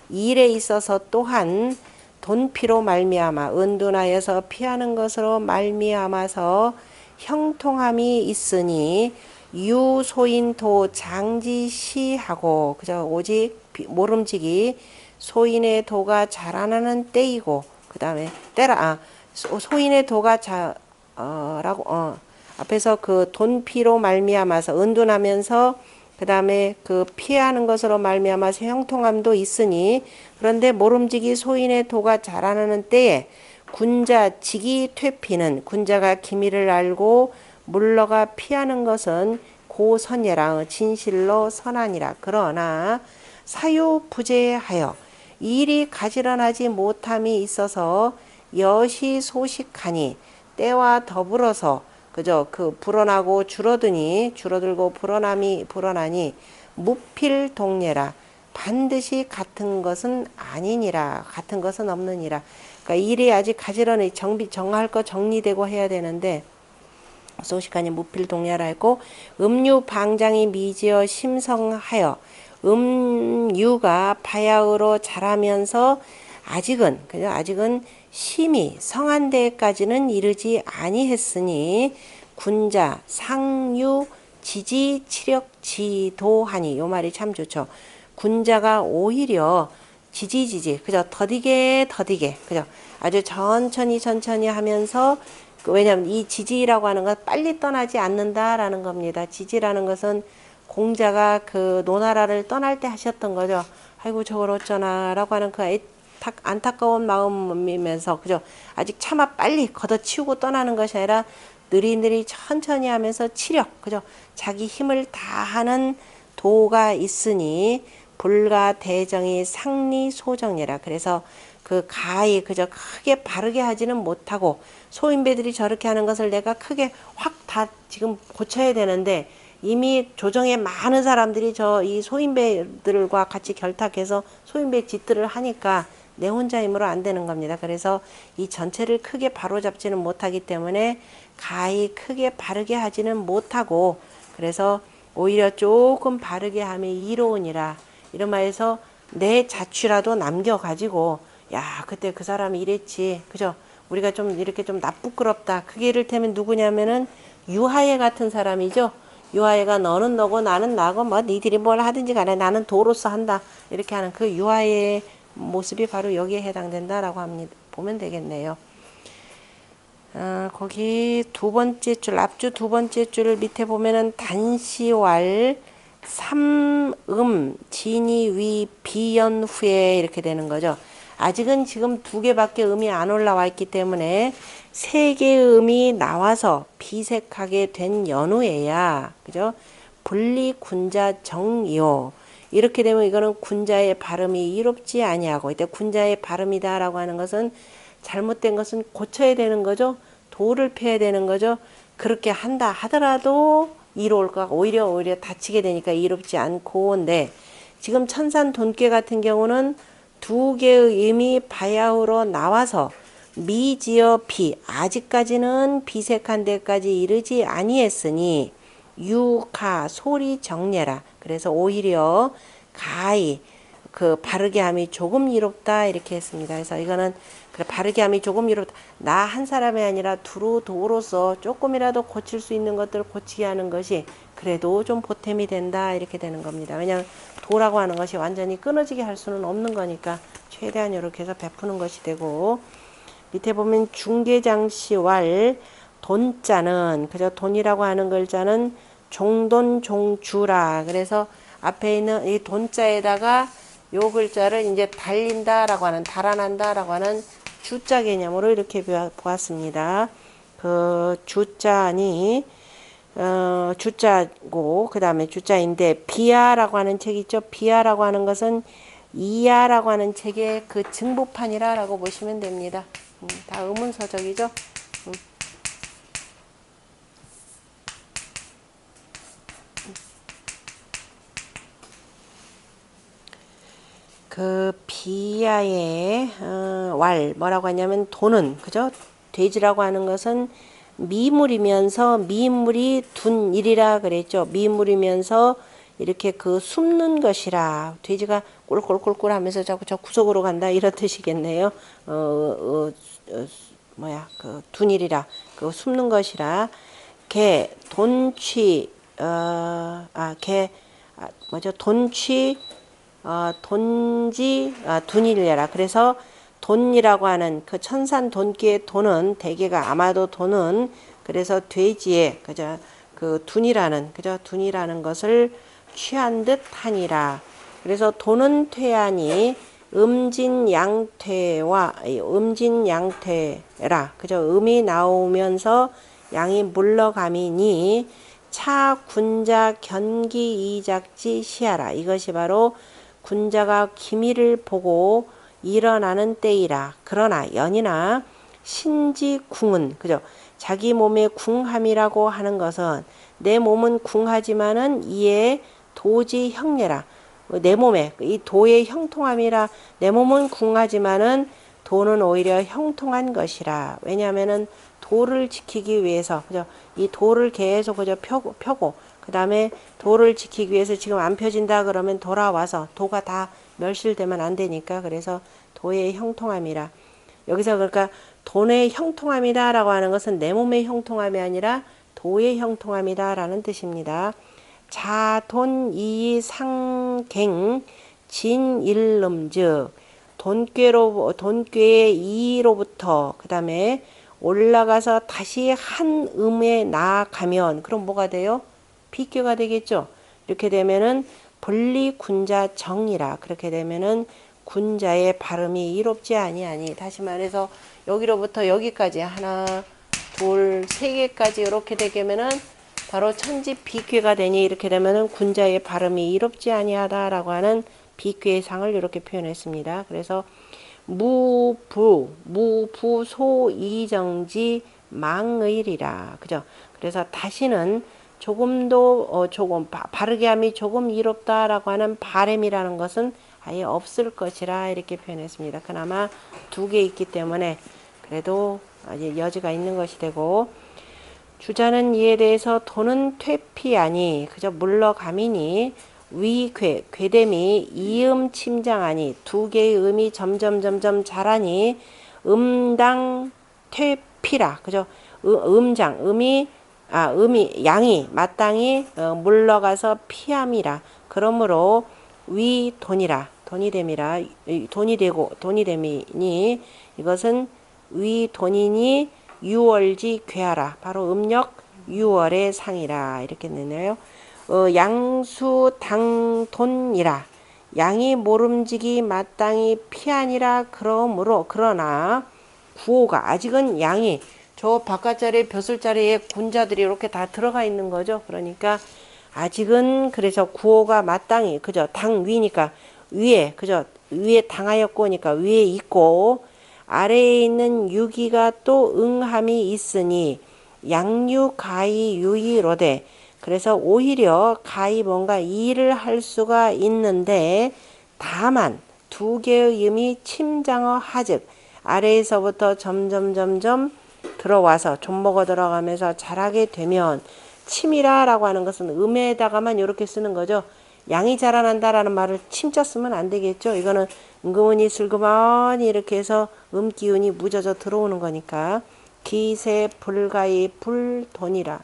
일에 있어서 또한 돈피로 말미암아 은둔하여서 피하는 것으로 말미암아서 형통함이 있으니 유소인도 장지시하고, 그죠? 오직 모름지기 소인의 도가 자라나는 때이고, 그 다음에 때라 소인의 도가 앞에서 그 돈피로 말미암아서 은둔하면서 그 다음에 그 피하는 것으로 말미암아서 형통함도 있으니, 그런데 모름지기 소인의 도가 자라나는 때에 군자 직이 퇴피는, 군자가 기미를 알고 물러가 피하는 것은 고선예라 진실로 선하니라. 그러나 사유부재하여 일이 가지런하지 못함이 있어서 여시 소식하니, 때와 더불어서 그죠? 그 불어나고 줄어들고 불어나니 무필동례라. 반드시 같은 것은 아니니라. 같은 것은 없느니라. 그러니까 일이 아직 가지런히 정할 거 정리되고 해야 되는데, 소식하니 무필동례라 했고, 음유 방장이 미지어 심성하여, 음유가 바야흐로 자라면서 아직은 심히 성한 데까지는 이르지 아니했으니, 군자 상유 지지 치력 지도하니, 요 말이 참 좋죠. 군자가 오히려 지지지지, 그죠? 더디게, 그죠? 아주 천천히 하면서, 왜냐하면 이 지지라고 하는 건 빨리 떠나지 않는다라는 겁니다. 지지라는 것은 공자가 그 노나라를 떠날 때 하셨던 거죠. 아이고 저걸 어쩌나 라고 하는 그 안타까운 마음이면서, 그죠? 아직 차마 빨리 걷어치우고 떠나는 것이 아니라 느리느리 천천히 하면서 치력, 그죠? 자기 힘을 다하는 도가 있으니 불가 대정이 상리소정이라. 그래서 그 가히 그저 크게 바르게 하지는 못하고, 소인배들이 저렇게 하는 것을 내가 크게 확 다 지금 고쳐야 되는데, 이미 조정에 많은 사람들이 이 소인배들과 같이 결탁해서 소인배 짓들을 하니까 내 혼자 힘으로 안 되는 겁니다. 그래서 이 전체를 크게 바로잡지는 못하기 때문에 가히 크게 바르게 하지는 못하고, 그래서 오히려 조금 바르게 하면 이로우니라. 이런 말에서 내 자취라도 남겨가지고, 야 그때 그 사람이 이랬지, 그죠? 우리가 좀 이렇게 좀 나쁘끄럽다. 그게 이를테면 누구냐면은 유하예 같은 사람이죠. 유하예가 너는 너고 나는 나고 뭐 니들이 뭘 하든지 간에 나는 도로서 한다, 이렇게 하는 그 유하예의 모습이 바로 여기에 해당된다라고 합니다. 보면 되겠네요. 거기 두 번째 줄, 앞주 두 번째 줄 밑에 보면은 단시왈 삼음 진이 위 비연 후에 이렇게 되는 거죠. 아직은 지금 두 개밖에 음이 안 올라와 있기 때문에 세 개의 음이 나와서 비색하게 된 연후에야, 그죠? 분리 군자 정요. 이렇게 되면 이거는 군자의 발음이 이롭지 아니하고, 이때 군자의 발음이다라고 하는 것은 잘못된 것은 고쳐야 되는 거죠. 도를 펴야 되는 거죠. 그렇게 한다 하더라도 이로울까 오히려 다치게 되니까 이롭지 않고인데 지금 천산 돈괴 같은 경우는 두 개의 의미 바야흐로 나와서 미지어 비 아직까지는 비색한 데까지 이르지 아니했으니 유가 소리 정례라. 그래서 오히려 가히 그 바르게 함이 조금 이롭다 이렇게 했습니다. 그래서 이거는 그래 바르게 함이 조금 이롭다. 나 한 사람이 아니라 두루 도로서 조금이라도 고칠 수 있는 것들을 고치게 하는 것이 그래도 좀 보탬이 된다 이렇게 되는 겁니다. 왜냐하면 도라고 하는 것이 완전히 끊어지게 할 수는 없는 거니까 최대한 이렇게 해서 베푸는 것이 되고 밑에 보면 중개장시왈 돈자는 그저 돈이라고 하는 글자는 종돈 종주라. 그래서 앞에 있는 이 돈자에다가 요 글자를 이제 달린다라고 하는 달아난다라고 하는 주자 개념으로 이렇게 보았습니다. 그 주자니 주자고 그 다음에 주자인데 비야라고 하는 책 있죠. 비야라고 하는 것은 이야라고 하는 책의 그 증보판이라고 보시면 됩니다. 다 의문서적이죠. 그 비야의 왈 뭐라고 하냐면 돈은 그죠? 돼지라고 하는 것은 미물이면서 미물이 둔 일이라 그랬죠. 미물이면서 이렇게 그 숨는 것이라 돼지가 꼴꼴꼴꼴 하면서 자꾸 저 구석으로 간다 이런 뜻이겠네요. 뭐야 그 둔일이라 그 숨는 것이라 개 돈취 개 뭐죠 돈취 돈지 둔일려라. 그래서 돈이라고 하는 그 천산 돈기의 돈은 대개가 아마도 돈은 그래서 돼지의 그저 그 둔이라는 그저 둔이라는 것을 취한 듯 하니라. 그래서 돈은 퇴하니 음진양퇴와 음진양퇴라. 그저 음이 나오면서 양이 물러가미니 차 군자 견기 이작지 시하라. 이것이 바로 군자가 기미를 보고 일어나는 때이라. 그러나 연이나 신지궁은 그죠? 자기 몸의 궁함이라고 하는 것은 내 몸은 궁하지만은 이에 도지 형례라. 내 몸에 이 도의 형통함이라. 내 몸은 궁하지만은 도는 오히려 형통한 것이라. 왜냐하면은 도를 지키기 위해서 그죠? 이 도를 계속 그저 펴고 그 다음에 도를 지키기 위해서 지금 안 펴진다 그러면 돌아와서 도가 다 멸실되면 안 되니까 그래서 도의 형통함이라. 여기서 그러니까 돈의 형통함이다 라고 하는 것은 내 몸의 형통함이 아니라 도의 형통함이다 라는 뜻입니다. 자돈이 상갱 진일름즉 돈꾀의 이로부터 그 다음에 올라가서 다시 한 음에 나아가면 그럼 뭐가 돼요? 비교가 되겠죠. 이렇게 되면은 분리군자 정이라. 그렇게 되면은 군자의 발음이 이롭지 아니하니. 다시 말해서 여기로부터 여기까지 하나 둘 세 개까지 이렇게 되면은 바로 천지 비괴가 되니 이렇게 되면은 군자의 발음이 이롭지 아니하다라고 하는 비괴의 상을 이렇게 표현했습니다. 그래서 무부 소이정지 망의리라. 그죠? 그래서 다시는 조금도 조금 바르게 함이 조금 이롭다라고 하는 바램이라는 것은 아예 없을 것이라 이렇게 표현했습니다. 그나마 두 개 있기 때문에 그래도 아직 여지가 있는 것이 되고 주자는 이에 대해서 도는 퇴피하니 그저 물러가미니 위괴 괴됨이 이음 침장하니 두 개의 음이 점점 자라니 음당 퇴피라. 그죠? 음장 음이 양이 마땅히 물러가서 피함이라. 그러므로 위 돈이라. 돈이 됨이라. 돈이 되고 돈이 됨이니 이것은 위 돈이니 유월지 괴하라. 바로 음력 유월의 상이라. 이렇게 내네요. 양수 당돈이라. 양이 모름지기 마땅히 피하니라. 그러나 구호가 아직은 양이 저 바깥자리 벼슬자리에 군자들이 이렇게 다 들어가 있는 거죠. 그러니까 아직은 그래서 구호가 마땅히 그죠 당 위니까 위에 그죠 위에 당하였고니까 위에 있고 아래에 있는 유기가 또 응함이 있으니 양유 가히 유이로되. 그래서 오히려 가히 뭔가 일을 할 수가 있는데 다만 두 개의 음이 침장어 하즉 아래에서부터 점점 들어와서 존먹어 들어가면서 자라게 되면 침이라 라고 하는 것은 음에다가만 이렇게 쓰는 거죠. 양이 자라난다라는 말을 침자 쓰면 안 되겠죠. 이거는 은근히 슬그머니 이렇게 해서 음기운이 묻어져 들어오는 거니까 기세 불가히 부돈이라.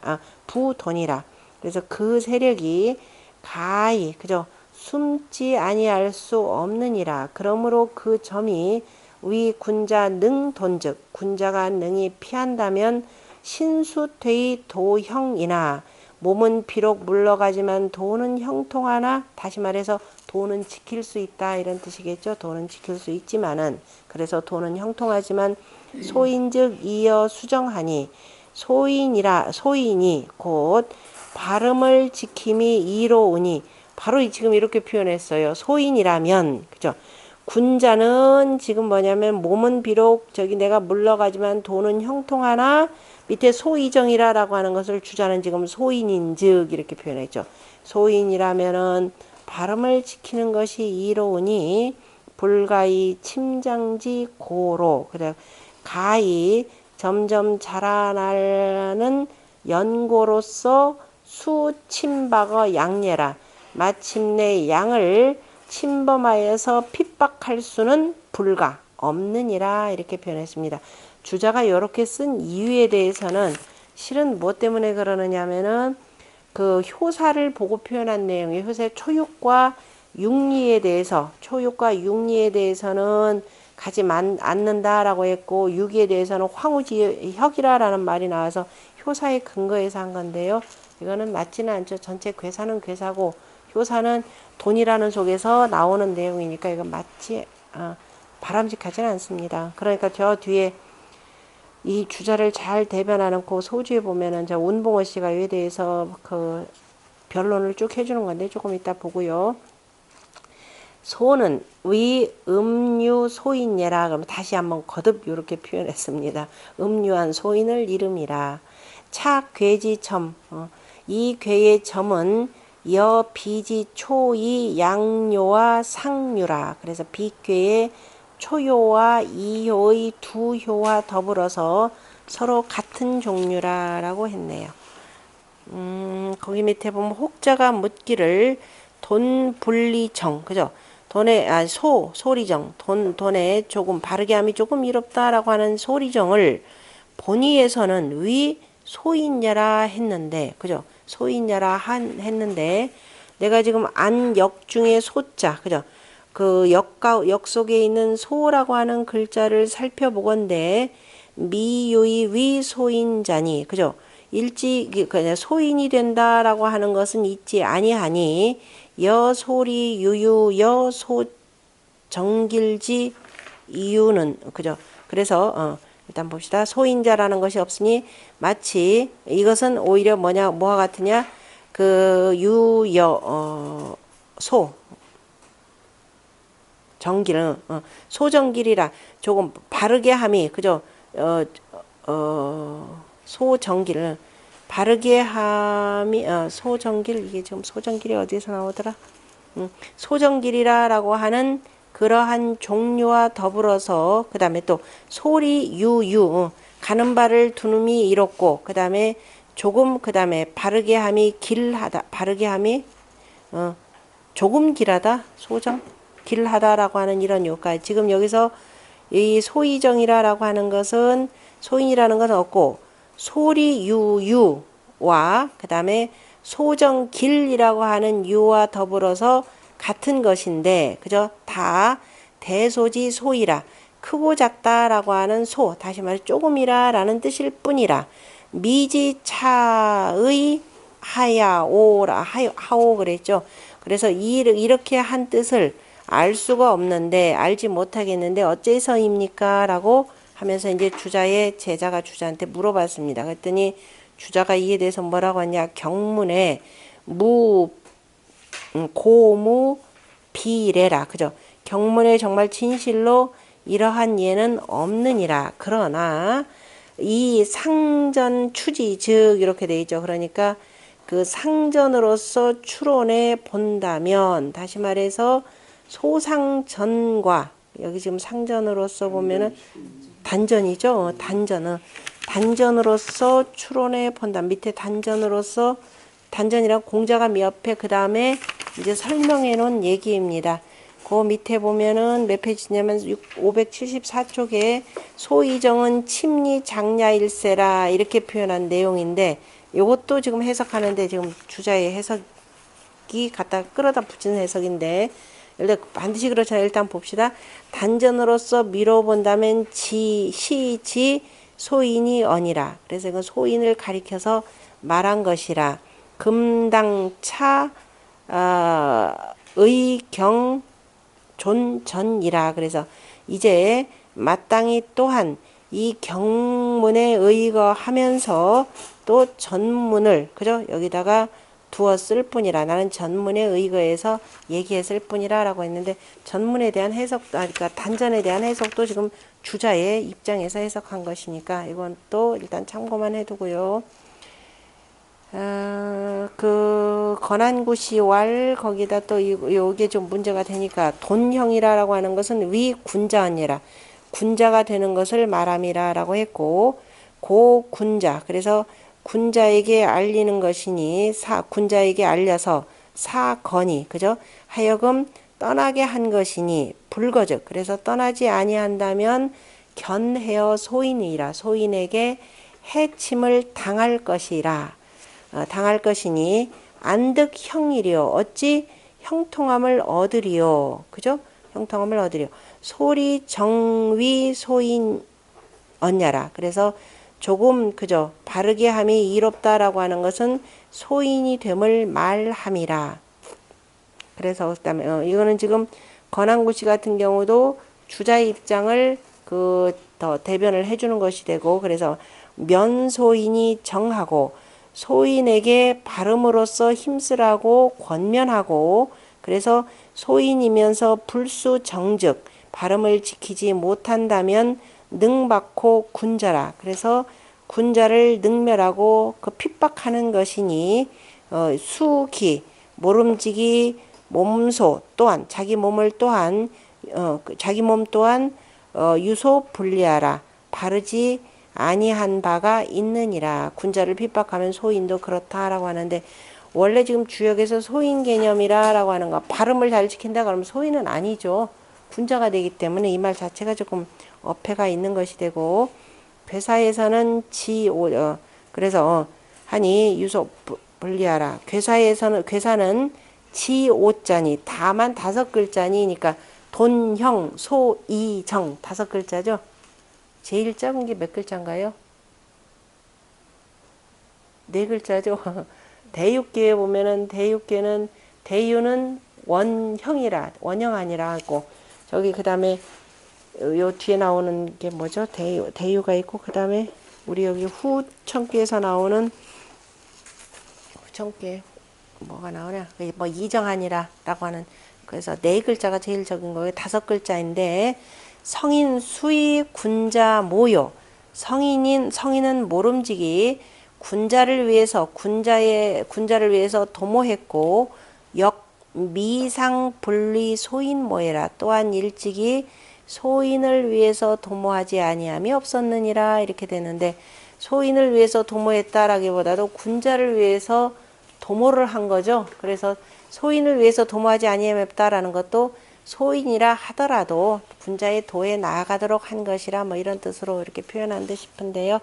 그래서 그 세력이 가히 그죠 숨지 아니할 수 없느니라. 그러므로 그 점이 위 군자 능 돈즉 군자가 능히 피한다면 신수퇴의 도형이나 몸은 비록 물러가지만 도는 형통하나 다시 말해서 도는 지킬 수 있다 이런 뜻이겠죠. 도는 지킬 수 있지만은 그래서 도는 형통하지만 소인즉 이어 수정하니 소인이 곧 발음을 지킴이 이로우니 바로 지금 이렇게 표현했어요. 소인이라면 그죠. 군자는 지금 뭐냐면 몸은 비록 저기 내가 물러가지만 도는 형통하나 밑에 소이정이라라고 하는 것을 주자는 지금 소인인즉 이렇게 표현했죠. 소인이라면은 발음을 지키는 것이 이로우니 불가히 침장지 고로 그래 가히 점점 자라나는 연고로서 수침박어 양예라. 마침내 양을 침범하여서 핍박할 수는 불가 없느니라 이렇게 표현했습니다. 주자가 이렇게 쓴 이유에 대해서는 실은 뭐 때문에 그러느냐면은 그 효사를 보고 표현한 내용이 효사의 초육과 육리에 대해서는 가지 않는다라고 했고 유기에 대해서는 황우지혁이라라는 말이 나와서 효사의 근거에서 한 건데요. 이거는 맞지는 않죠. 전체 괴사는 괴사고 효사는 돈이라는 속에서 나오는 내용이니까 이건 바람직하지는 않습니다. 그러니까 저 뒤에 이 주자를 잘 대변하는 그 소주에 보면은 저 운봉호 씨가 이에 대해서 그 변론을 쭉 해주는 건데 조금 이따 보고요. 소는 위 음유 소인예라. 그럼 다시 한번 거듭 이렇게 표현했습니다. 음유한 소인을 이름이라. 차 괴지첨 이 괴의 점은 여 비지 초이 양요와 상유라. 그래서 비괴의 초효와 이효의 두 효와 더불어서 서로 같은 종류라라고 했네요. 거기 밑에 보면 혹자가 묻기를 돈분리정 그죠? 돈의 소리정 돈에 조금 바르게 조금 이롭다라고 하는 소리정을 본의에서는 위 소인야라 했는데 그죠? 소인야라 했는데 내가 지금 안역 중에 소자 그죠? 그 역 속에 있는 소라고 하는 글자를 살펴보건대 미유의 위 소인자니 그죠? 그냥 소인이 된다라고 하는 것은 있지 아니하니 여소리 유유 여소 정길지 이유는 그죠? 그래서 일단 봅시다. 소인자라는 것이 없으니 마치 이것은 오히려 뭐와 같으냐? 그 유여 소 정길은 소정길이라 조금 바르게 함이 그죠? 소정길은 바르게 함이 소정길 이게 지금 소정길이 어디서 나오더라? 소정길이라라고 하는 그러한 종류와 더불어서 그 다음에 또 소리 유유 가는 바를 두num이 이롭고 그 다음에 조금 그 다음에 바르게 함이 길하다 바르게 함이 조금 길하다 소정 길하다라고 하는 이런 요까지 지금 여기서 이 소이정이라고 하는 것은 소인이라는 것은 없고 소리 유유와 그 다음에 소정길이라고 하는 유와 더불어서 같은 것인데 그죠? 다 대소지 소이라 크고 작다라고 하는 소 다시 말해 조금이라라는 뜻일 뿐이라 미지차의 하야오라 하오 그랬죠. 그래서 이렇게 한 뜻을 알 수가 없는데 알지 못하겠는데 어째서입니까? 라고 하면서 이제 제자가 주자한테 물어봤습니다. 그랬더니 주자가 이에 대해서 뭐라고 하냐? 경문에 고무 비례라. 그죠? 경문에 정말 진실로 이러한 예는 없느니라. 그러나 이 상전 추지 즉 이렇게 돼 있죠. 그러니까 그 상전으로서 추론해 본다면 다시 말해서 소상전과 여기 지금 상전으로서 보면은 단전이죠. 단전으로서 추론해 본다. 밑에 단전으로서 단전이랑 공자가 옆에 그 다음에 이제 설명해 놓은 얘기입니다. 그 밑에 보면은 몇 페이지냐면 574쪽에 소이정은 침리 장야일세라 이렇게 표현한 내용인데 요것도 지금 해석하는데 지금 주자의 해석이 갖다 끌어다 붙이는 해석인데 일단 반드시 그렇잖아요. 일단 봅시다. 단전으로서 미뤄본다면 시지 소인이 어니라. 그래서 이건 소인을 가리켜서 말한 것이라. 금당차 의경 존전이라. 그래서 이제 마땅히 또한 이 경문에 의거하면서 또 전문을 그죠? 여기다가 두었을 뿐이라. 나는 전문에 의거해서 얘기했을 뿐이라 라고 했는데 전문에 대한 해석 그러니까 단전에 대한 해석도 지금 주자의 입장에서 해석한 것이니까 이건 또 일단 참고만 해두고요. 그 건안구시왈 거기다 또 요게 좀 문제가 되니까 돈형이라고 하는 것은 위 군자언니라 군자가 되는 것을 말함이라 라고 했고 고 군자 그래서 군자에게 알리는 것이니 군자에게 알려서 사건이 그죠 하여금 떠나게 한 것이니 불거즉 그래서 떠나지 아니한다면 견해어 소인이라 소인에게 해침을 당할 것이라 당할 것이니 안득형이리요 어찌 형통함을 얻으리요 그죠 형통함을 얻으리요 소리 정위 소인 언냐라 그래서 조금 그죠 바르게 함이 이롭다라고 하는 것은 소인이 됨을 말함이라 그래서 그다음에 이거는 지금 건안구시 같은 경우도 주자의 입장을 더 대변을 해주는 것이 되고 그래서 면소인이 정하고 소인에게 발음으로써 힘쓰라고 권면하고 그래서 소인이면서 불수정즉 발음을 지키지 못한다면 능받고 군자라 그래서 군자를 능멸하고 그 핍박하는 것이니 수기 모름지기 몸소 또한 자기 몸을 또한 자기 몸 또한 유소 분리하라 바르지 아니한 바가 있느니라 군자를 핍박하면 소인도 그렇다라고 하는데 원래 지금 주역에서 소인 개념이라 라고 하는 거 발음을 잘 지킨다 그러면 소인은 아니죠 군자가 되기 때문에 이 말 자체가 조금 어폐가 있는 것이 되고 괴사에서는 그래서 하니 유소 분리하라 괴사는 지오자니 다만 5글자니니까 돈형 소이정 5글자죠 제일 작은 게 몇 글자인가요? 4글자죠. 대육계에 보면은 대육계는 대유는 원형이라 원형 아니라 하고 저기 그 다음에 요 뒤에 나오는 게 뭐죠? 대유가 있고 그 다음에 우리 여기 후천계에서 나오는 후천계 뭐가 나오냐? 뭐 이정하니라라고 하는 그래서 4글자가 제일 적은 거예요. 5글자인데 성인 수의 군자 모요 성인은 모름지기 군자를 위해서 군자를 위해서 도모했고 역 미상 분리 소인 모해라 또한 일찍이 소인을 위해서 도모하지 아니함이 없었느니라 이렇게 되는데 소인을 위해서 도모했다라기보다도 군자를 위해서 도모를 한 거죠. 그래서 소인을 위해서 도모하지 아니함이 없다라는 것도 소인이라 하더라도 군자의 도에 나아가도록 한 것이라 뭐 이런 뜻으로 이렇게 표현한 듯 싶은데요.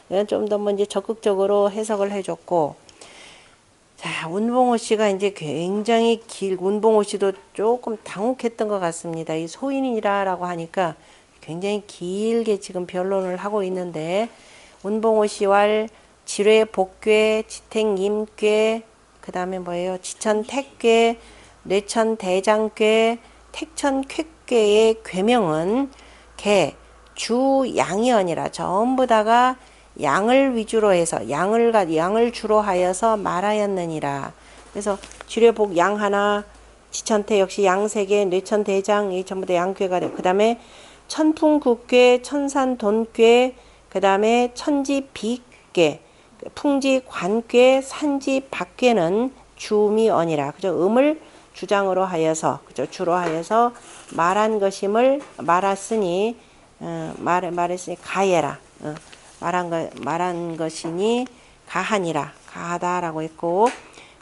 이건 좀 더 뭐 이제 적극적으로 해석을 해줬고, 자 운봉호 씨가 이제 굉장히 운봉호 씨도 조금 당혹했던 것 같습니다. 이 소인이라고 하니까 굉장히 길게 지금 변론을 하고 있는데 운봉호 씨와 지뢰 복괴, 지택임괴, 그 다음에 뭐예요? 지천택괴, 뇌천대장괴, 택천쾌괴의 괴명은 개, 주, 양이 아니라 전부 다가 양을 위주로 해서 양을 주로 하여서 말하였느니라. 그래서 지뢰복 양 하나, 지천태 역시 양세계, 뇌천대장 이 전부 다 양괴가 되고 그 다음에 천풍국괴, 천산돈괴, 그 다음에 천지비괴, 풍지관괴, 산지박괴는 주미언이라. 그죠? 음을 주장으로 하여서, 그죠? 주로 하여서 말한 것임을 말했으니, 말했으니 가해라. 말한 것이니 가하니라. 가하다라고 했고,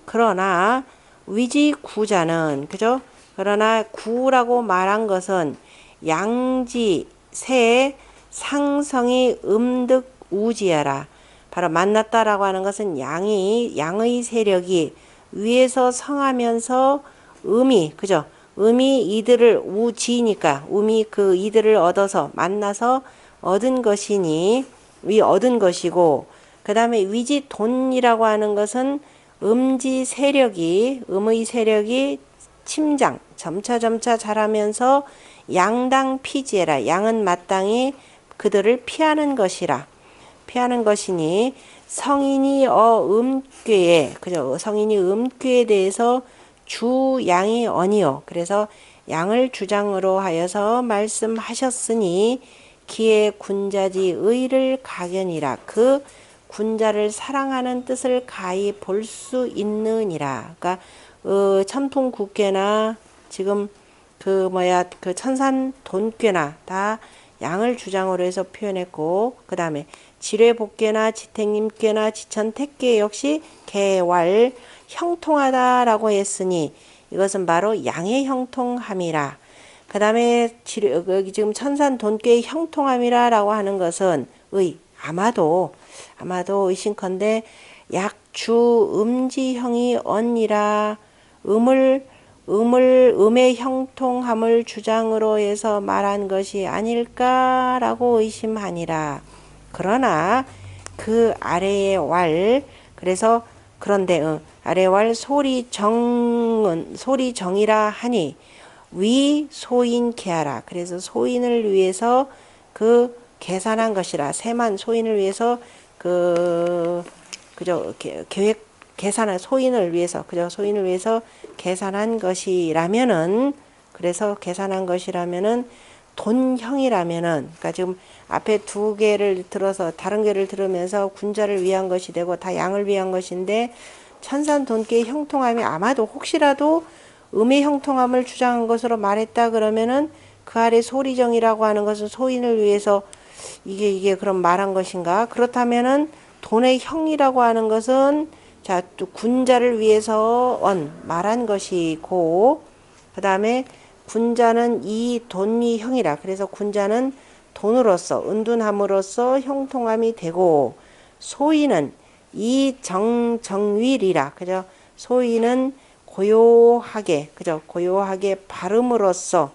그러나 위지구자는, 그죠? 그러나 구라고 말한 것은 양지, 새, 상성이 음득우지하라. 바로 만났다라고 하는 것은 양의 세력이 위에서 성하면서 음이, 그죠? 음이 이들을 우지니까 음이 그 이들을 얻어서 만나서 얻은 것이니 얻은 것이고, 그 다음에 위지돈이라고 하는 것은 음의 세력이 침장 점차 자라면서 양당 피지해라. 양은 마땅히 그들을 피하는 것이니 성인이 음괴에, 그죠? 성인이 음괴에 대해서 주 양이 언이요. 그래서 양을 주장으로 하여서 말씀하셨으니 기에 군자지 의를 가견이라. 그 군자를 사랑하는 뜻을 가히 볼 수 있느니라. 그러니까 천풍국괴나 지금 그 천산돈괴나 다 양을 주장으로 해서 표현했고, 그 다음에 지뢰복괴나 지택님괴나 지천택괴 역시 개왈 형통하다라고 했으니 이것은 바로 양의 형통함이라. 그 다음에 여기 지금 천산돈괴의 형통함이라라고 하는 것은 아마도 의심컨대 약주 음지형이 언니라. 음의 형통함을 주장으로 해서 말한 것이 아닐까라고 의심하니라. 그러나 그 아래의 왈, 그래서 그런데 아래의 왈 소리정이라 하니 위 소인 계하라. 그래서 소인을 위해서 그 계산한 것이라. 세만 소인을 위해서 그저 계산한 소인을 위해서, 그저 소인을 위해서 계산한 것이라면은, 그래서 계산한 것이라면은 돈형이라면은, 그러니까 지금 앞에 두 개를 들어서 다른 개를 들으면서 군자를 위한 것이 되고 다 양을 위한 것인데, 천산돈괴의 형통함이 아마도 혹시라도 음의 형통함을 주장한 것으로 말했다 그러면은 그 아래 소리정이라고 하는 것은 소인을 위해서 이게 그럼 말한 것인가? 그렇다면은 돈의 형이라고 하는 것은 또 군자를 위해서 말한 것이고, 그 다음에 군자는 이 돈이 형이라. 그래서 군자는 돈으로서 은둔함으로써 형통함이 되고, 소인은 이 정윌이라. 그죠? 소인은 고요하게, 그죠? 고요하게 발음으로써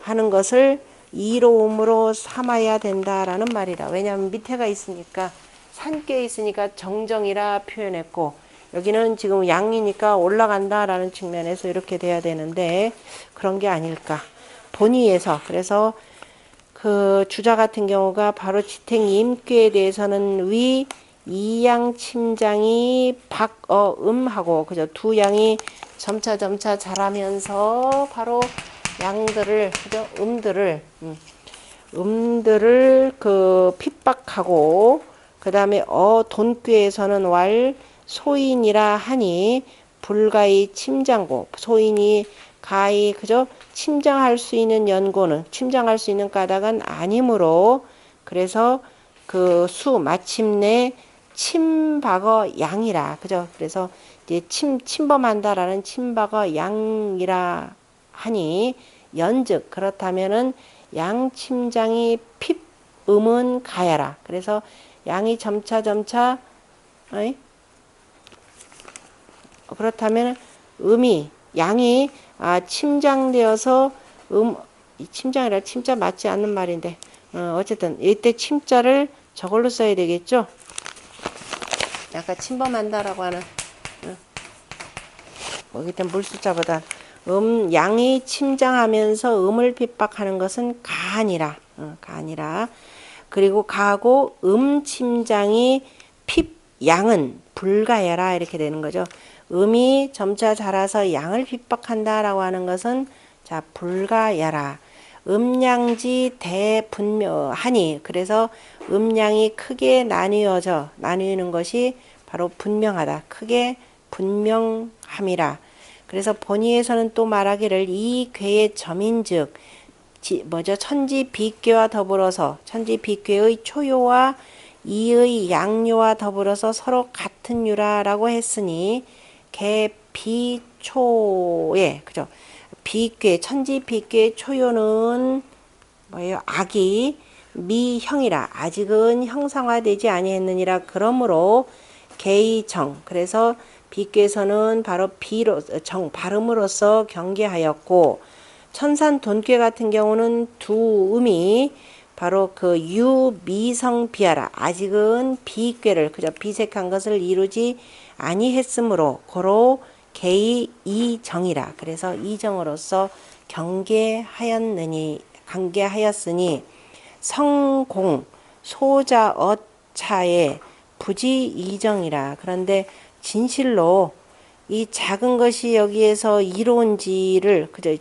하는 것을 이로움으로 삼아야 된다라는 말이라. 왜냐하면 밑에가 있으니까, 산께 있으니까 정정이라 표현했고, 여기는 지금 양이니까 올라간다라는 측면에서 이렇게 돼야 되는데 그런 게 아닐까. 본의에서. 그래서 그 주자 같은 경우가 바로 지택임귀에 대해서는 위 이양 침장이 박어음하고, 그죠? 두 양이 점차 자라면서 바로 양들을, 그죠? 음들을 핍박하고, 그 다음에 돈귀에서는 왈 소인이라 하니 불가히 침장고, 소인이 가히, 그죠? 침장할 수 있는 까닭은 아니므로, 그래서 마침내 침박어 양이라. 그죠? 그래서 이제 침범한다라는 침박어 양이라 하니 연즉 그렇다면은 양침장이 핍음은 가야라. 그래서 양이 점차 그렇다면 양이 침장되어서 침장이라 침자 맞지 않는 말인데 어쨌든 이때 침자를 저걸로 써야 되겠죠. 약간 침범한다라고 하는 거기 물숫자보다 양이 침장하면서 음을 핍박하는 것은 가하니라. 그리고 가하고 침장이 양은 불가해라 이렇게 되는 거죠. 음이 점차 자라서 양을 핍박한다라고 하는 것은 자 불가야라. 음양지 대분명하니 그래서 음양이 크게 나뉘는 것이 바로 분명하다. 크게 분명함이라. 그래서 본의에서는 또 말하기를 이 괴의 점인즉 천지비괴와 더불어서 천지비괴의 초요와 이의 양요와 더불어서 서로 같은 유라라고 했으니 개비초에 그죠? 비괴 천지비괴 초요는 뭐예요? 악이 미형이라 아직은 형상화되지 아니했느니라. 그러므로 개의정 그래서 비괴에서는 바로 비로 정 발음으로써 경계하였고 천산 돈괴 같은 경우는 두 음이 바로 그 유미성 비하라 아직은 비괴를 그저 비색한 것을 이루지 아니했으므로 고로 개의 이정이라 그래서 이정으로서 경계하였으니 성공 소자 어차에 부지 이정이라. 그런데 진실로 이 작은 것이 여기에서 이로운지를 그저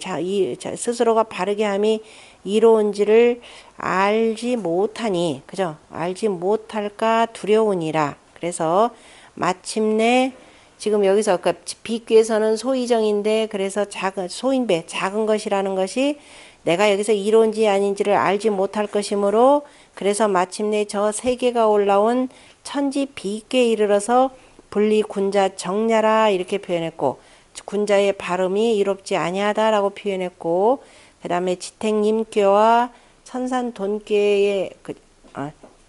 스스로가 바르게 함이 이로운지를 알지 못하니 그죠? 알지 못할까 두려우니라. 그래서 마침내 지금 여기서 그 비귀에서는 소이정인데 그래서 소인배 작은 것이라는 것이 내가 여기서 이로운지 아닌지를 알지 못할 것이므로 그래서 마침내 저 세계가 올라온 천지 비귀에 이르러서 분리 군자 정야라 이렇게 표현했고 군자의 발음이 이롭지 아니하다라고 표현했고 그 다음에 지택님께와 천산 돈께의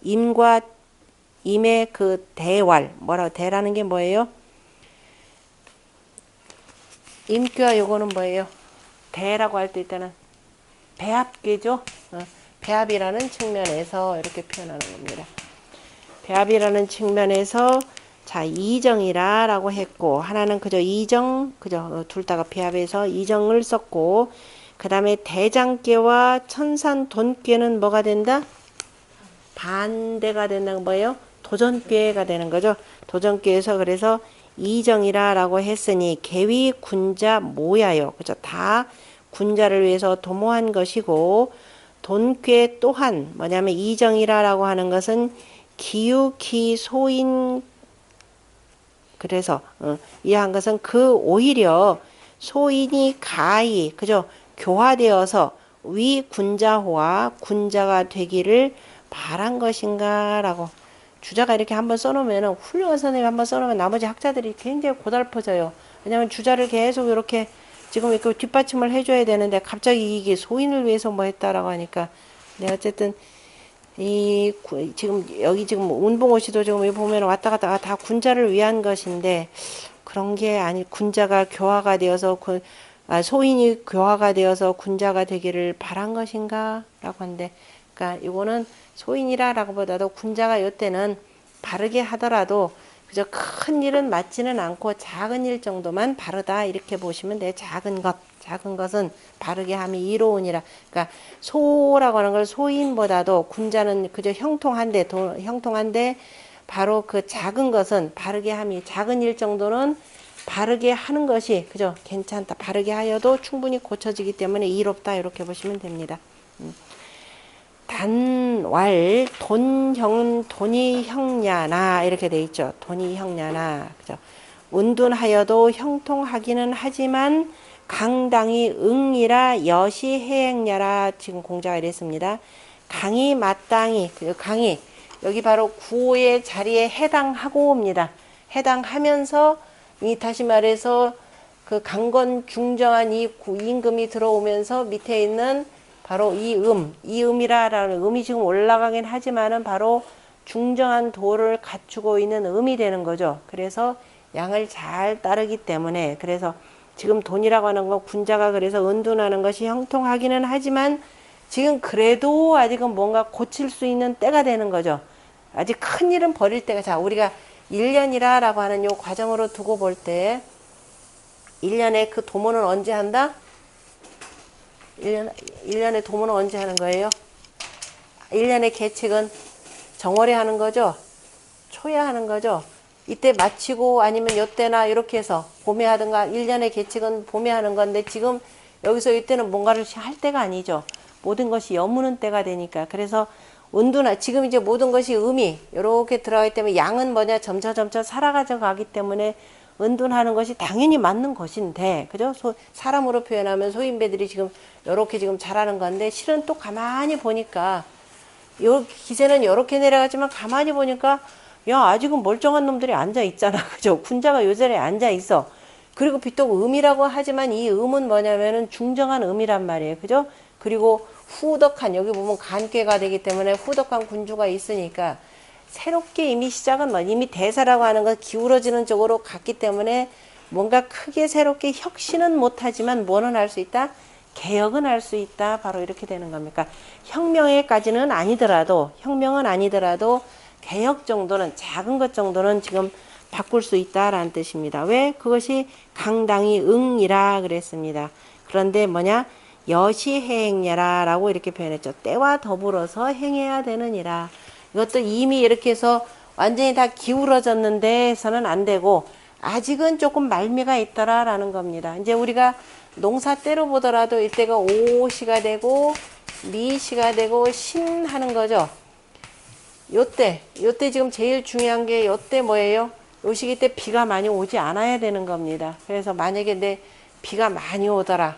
임과 임의 그 대왈 뭐라고 대라는 게 뭐예요? 임교와 요거는 뭐예요? 대라고 할 때 일단은 배합계죠. 배합이라는 측면에서 이렇게 표현하는 겁니다. 배합이라는 측면에서 자 이정이라 라고 했고 하나는 그저 이정 그저 둘 다가 배합해서 이정을 썼고 그 다음에 대장계와 천산 돈계는 뭐가 된다? 반대가 된다는 거예요. 도전계가 되는 거죠. 도전계에서 그래서 이정이라 라고 했으니 개위 군자 모야요. 그죠? 다 군자를 위해서 도모한 것이고 돈괴 또한 뭐냐면 이정이라 라고 하는 것은 기우기 소인 그래서 이해한 것은 그 오히려 소인이 가히 그죠? 교화되어서 위 군자호와 군자가 되기를 바란 것인가 라고 주자가 이렇게 한번 써놓으면 훌륭한 선생님이 한번 써놓으면 나머지 학자들이 굉장히 고달퍼져요. 왜냐하면 주자를 계속 이렇게 지금 이렇게 뒷받침을 해줘야 되는데 갑자기 이게 소인을 위해서 뭐 했다라고 하니까 네 어쨌든 지금 여기 지금 운봉호시도 지금 여기 보면 왔다 갔다 다 군자를 위한 것인데 그런 게 아니 군자가 교화가 되어서 소인이 교화가 되어서 군자가 되기를 바란 것인가 라고 하는데 그러니까 이거는 소인이라라고 보다도 군자가 이때는 바르게 하더라도 그저 큰 일은 맞지는 않고 작은 일 정도만 바르다 이렇게 보시면 돼요. 작은 것은 바르게 함이 이로우니라. 그러니까 소라고 하는 걸 소인보다도 군자는 그저 형통한데 바로 그 작은 것은 바르게 함이 작은 일 정도는 바르게 하는 것이 그죠 괜찮다. 바르게 하여도 충분히 고쳐지기 때문에 이롭다 이렇게 보시면 됩니다. 단왈 돈이 형냐나 이렇게 돼 있죠. 돈이 형냐나 그죠. 운둔하여도 형통하기는 하지만 강당이 응이라 여시 해행냐라 지금 공자가 이랬습니다. 강이 마땅히 강이 여기 바로 구호의 자리에 해당하고옵니다. 해당하면서 다시 말해서 그 강건 중정한 이 임금이 들어오면서 밑에 있는 바로 이 음이라라는 음이 지금 올라가긴 하지만은 바로 중정한 도를 갖추고 있는 음이 되는 거죠. 그래서 양을 잘 따르기 때문에 그래서 지금 돈이라고 하는 거 군자가 그래서 은둔하는 것이 형통하기는 하지만 지금 그래도 아직은 뭔가 고칠 수 있는 때가 되는 거죠. 아직 큰 일은 버릴 때가 자 우리가 1년이라라고 하는 요 과정으로 두고 볼 때 1년에 그 도모는 언제 한다? 1년에 도모는 언제 하는 거예요? 1년의 계책은 정월에 하는 거죠? 초에 하는 거죠? 이때 마치고 아니면 요때나 이렇게 해서 봄에 하든가 1년의 계측은 봄에 하는 건데 지금 여기서 이때는 뭔가를 할 때가 아니죠. 모든 것이 여무는 때가 되니까. 그래서 온도나 지금 이제 모든 것이 음이 이렇게 들어가기 때문에 양은 뭐냐 점차 살아가져 가기 때문에 은둔하는 것이 당연히 맞는 것인데, 그죠? 사람으로 표현하면 소인배들이 지금 이렇게 지금 잘하는 건데, 실은 또 가만히 보니까 요 기세는 이렇게 내려가지만 가만히 보니까 야 아직은 멀쩡한 놈들이 앉아 있잖아. 그죠? 군자가 요 자리에 앉아 있어. 그리고 비록 음이라고 하지만 이 음은 뭐냐면은 중정한 음이란 말이에요. 그죠? 그리고 후덕한, 여기 보면 간괴가 되기 때문에 후덕한 군주가 있으니까 새롭게 이미 시작은 이미 대사라고 하는 건 기울어지는 쪽으로 갔기 때문에 뭔가 크게 새롭게 혁신은 못하지만 뭐는 할 수 있다? 개혁은 할 수 있다. 바로 이렇게 되는 겁니까? 혁명에까지는 아니더라도, 혁명은 아니더라도 개혁 정도는, 작은 것 정도는 지금 바꿀 수 있다라는 뜻입니다. 왜? 그것이 강당이 응이라 그랬습니다. 그런데 뭐냐? 여시행야라 라고 이렇게 표현했죠. 때와 더불어서 행해야 되느니라. 이것도 이미 이렇게 해서 완전히 다 기울어졌는데 해서는 안 되고 아직은 조금 말미가 있더라라는 겁니다. 이제 우리가 농사 때로 보더라도 이때가 오시가 되고 미시가 되고 신하는 거죠. 요때 지금 제일 중요한 게 요때 뭐예요? 요 시기 때 비가 많이 오지 않아야 되는 겁니다. 그래서 만약에 내 비가 많이 오더라.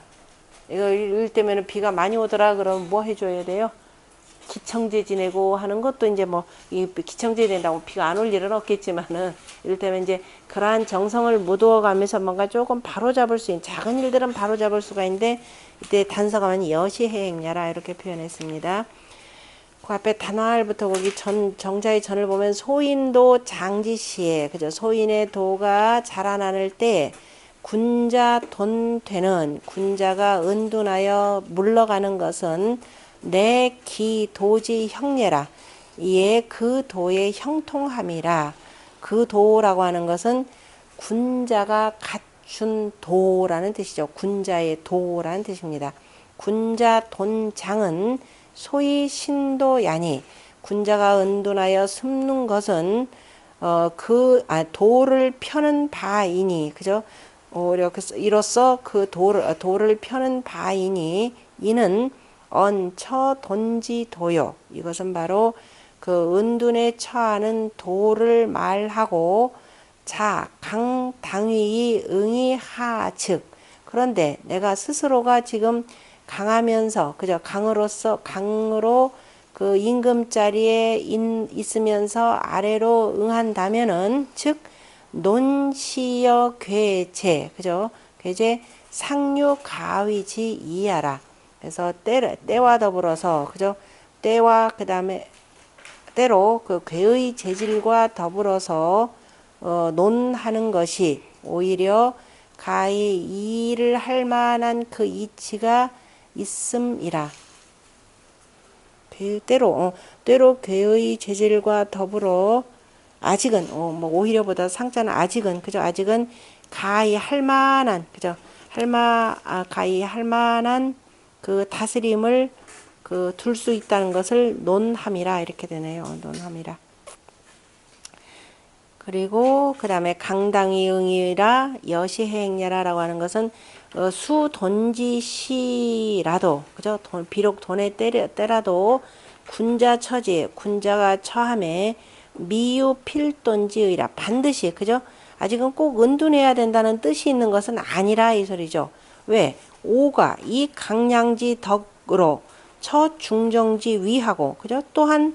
이거 이럴 때면은 비가 많이 오더라 그러면 뭐 해줘야 돼요? 기청제 지내고 하는 것도 이제 뭐 이 기청제 된다고 비가 안 올 일은 없겠지만은 이를테면 이제 그러한 정성을 묻어 가면서 뭔가 조금 바로 잡을 수 있는 작은 일들은 바로 잡을 수가 있는데 이때 단서가만 여시행야라 이렇게 표현했습니다. 그 앞에 단화알부터 거기 정자의 전을 보면 소인도 장지시에, 그죠? 소인의 도가 자라나는 때 군자 돈 되는, 군자가 은둔하여 물러가는 것은 내 기 도지 형례라. 이에 그 도의 형통함이라. 그 도라고 하는 것은 군자가 갖춘 도라는 뜻이죠. 군자의 도라는 뜻입니다. 군자 돈장은 소위 신도야니, 군자가 은둔하여 숨는 것은 도를 펴는 바이니, 그죠? 이로써 그 도를 펴는 바이니, 이는 언처 돈지 도요. 이것은 바로 그 은둔에 처하는 도를 말하고 강 당위의 응이 하즉. 그런데 내가 스스로가 지금 강하면서, 그죠? 강으로 그 임금자리에 있으면서 아래로 응한다면은, 즉, 논시여 괴제, 그죠? 괴제 상류 가위지 이하라. 그래서 때와 더불어서, 그죠? 때와 그 다음에 때로 그 괴의 재질과 더불어서 논하는 것이 오히려 가히 일을 할 만한 그 이치가 있음이라. 때로 괴의 재질과 더불어 아직은 뭐 오히려보다 상자는 아직은, 그죠? 아직은 가히 할 만한, 그죠? 가히 할 만한 그 다스림을 둘 수 있다는 것을 논함이라 이렇게 되네요. 논함이라. 그리고 그 다음에 강당이응이라 여시행야라라고 하는 것은 수돈지시라도, 그죠? 비록 돈에 때라도 군자 처지, 군자가 처함에 미유 필돈지의라, 반드시, 그죠? 아직은 꼭 은둔해야 된다는 뜻이 있는 것은 아니라 이 소리죠. 왜? 오가 이 강량지 덕으로 처중정지 위하고, 그죠? 또한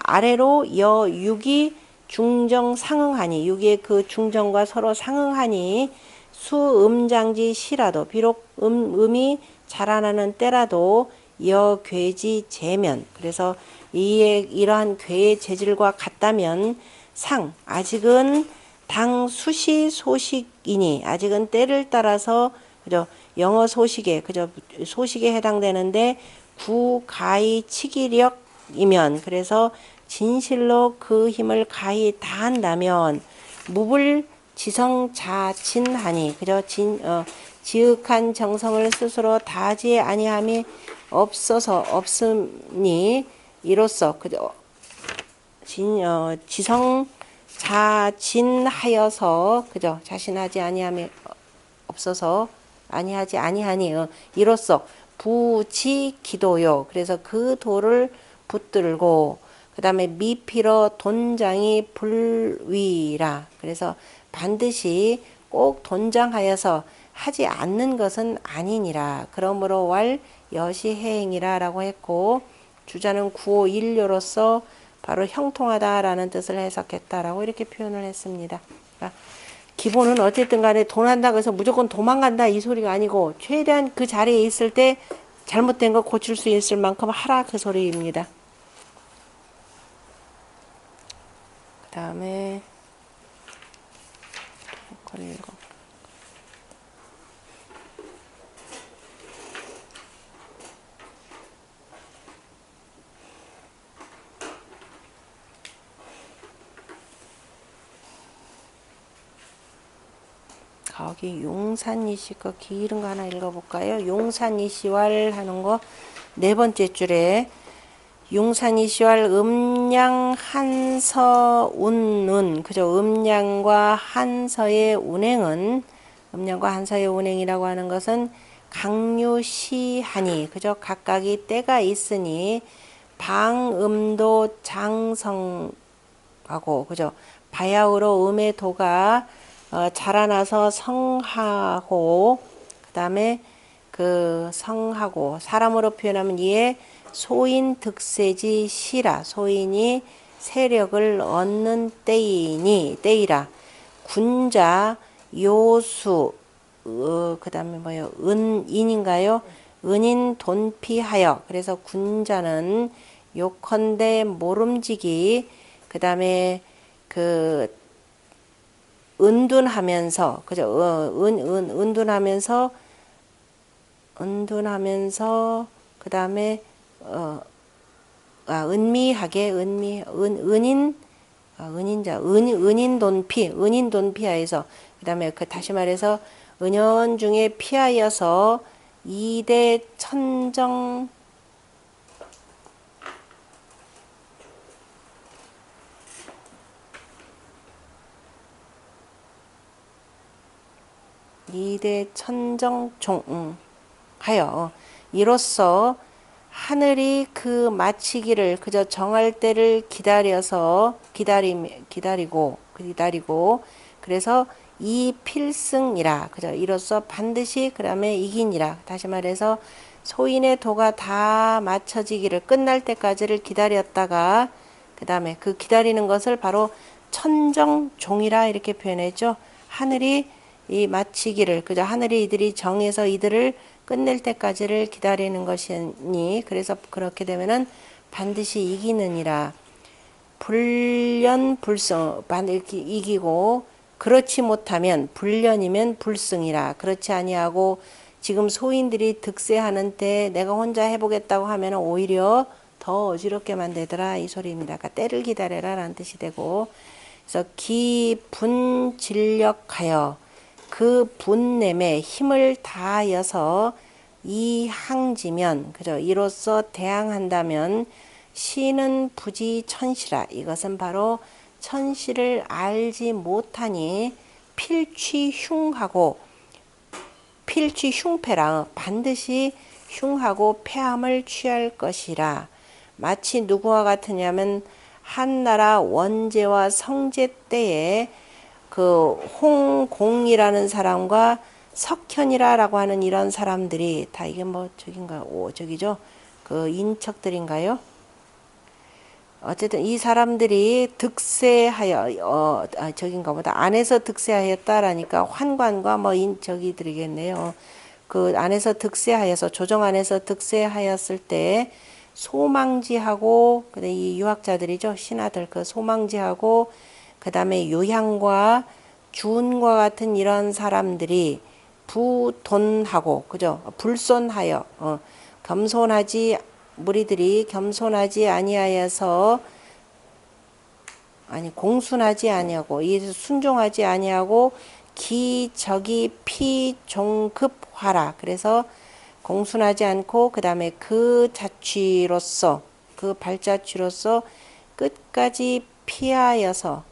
아래로 여육이 중정 상응하니, 육의 그 중정과 서로 상응하니 수음장지 시라도, 비록 음이 자라나는 때라도 여괴지 재면, 그래서 이러한 괴의 재질과 같다면 아직은 당 수시 소식이니, 아직은 때를 따라서, 그죠? 영어 소식에, 그죠? 소식에 해당되는데 구가히 치기력이면, 그래서 진실로 그 힘을 가히 다한다면 무불 지성자진하니, 그죠? 지극한 정성을 스스로 다하지 아니함이 없으니, 이로써, 그죠? 자진하여서 그죠? 자신하지 아니함이 없어서 아니하지 아니하니요. 이로써 부지기도요. 그래서 그 도를 붙들고 그 다음에 미필어 돈장이 불위라. 그래서 반드시 꼭 돈장하여서 하지 않는 것은 아니니라. 그러므로 왈 여시해행이라 라고 했고 주자는 구호일료로서 바로 형통하다라는 뜻을 해석했다라고 이렇게 표현을 했습니다. 그러니까 기본은 어쨌든 간에 돈 한다고 해서 무조건 도망간다 이 소리가 아니고 최대한 그 자리에 있을 때 잘못된 거 고칠 수 있을 만큼 하라 그 소리입니다. 그 다음에 거기 용산이시 거 길은 거 하나 읽어볼까요? 용산이시왈 하는 거 네 번째 줄에 용산이시왈 음양 한서 운운 그죠? 음양과 한서의 운행은 음양과 한서의 운행이라고 하는 것은 강유시하니 그죠? 각각이 때가 있으니 방음도 장성하고 그죠? 바야흐로 음의 도가 자라나서 성하고 그 다음에 그 성하고 사람으로 표현하면 이에 소인 득세지 시라 소인이 세력을 얻는 때이라 군자 요수 그 다음에 뭐요 은인인가요? 은인 돈피하여 그래서 군자는 요컨대 모름지기 그 다음에 그 은둔하면서 그죠? 은둔하면서 그 다음에 은미하게 은인 돈피하여서 그 다음에 그 다시 말해서 은연 중에 피하여서 이대 천정 이대 천정종 하여 이로써 하늘이 그 마치기를 그저 정할 때를 기다리고 그래서 이 필승이라 그저 이로써 반드시 그다음에 이기니라 다시 말해서 소인의 도가 다 맞춰지기를 끝날 때까지를 기다렸다가 그 다음에 그 기다리는 것을 바로 천정종이라 이렇게 표현했죠. 하늘이 이 마치기를 그저 하늘이 이들이 정해서 이들을 끝낼 때까지를 기다리는 것이니 그래서 그렇게 되면은 반드시 이기느니라. 불련불승 반드시 이기고 그렇지 못하면 불련이면 불승이라. 그렇지 아니하고 지금 소인들이 득세하는 때 내가 혼자 해보겠다고 하면 오히려 더 어지럽게 만들더라 이 소리입니다. 그러니까 때를 기다려라 라는 뜻이 되고 그래서 기분진력하여 그 분냄에 힘을 다하여서 이 항지면 그죠 이로써 대항한다면 시는 부지 천시라 이것은 바로 천시를 알지 못하니 필취흉하고 필취흉패라 반드시 흉하고 패함을 취할 것이라 마치 누구와 같으냐면 한나라 원제와 성제 때에 그 홍공이라는 사람과 석현이라고 하는 이런 사람들이 다 이게 뭐 저긴가 저기죠 그 인척들인가요? 어쨌든 이 사람들이 득세하여 저긴가 보다 안에서 득세하였다라니까 환관과 뭐 저기들이겠네요. 그 안에서 득세하여서 조정 안에서 득세하였을 때 소망지하고 근데 이 유학자들이죠 신하들 그 소망지하고 그 다음에 요향과 주운과 같은 이런 사람들이 부돈하고 그죠 불손하여 겸손하지 무리들이 겸손하지 아니하여서 공순하지 아니하고 이 순종하지 아니하고 기적이 피종급화라 그래서 공순하지 않고 그 다음에 그 자취로서 그 발자취로서 끝까지 피하여서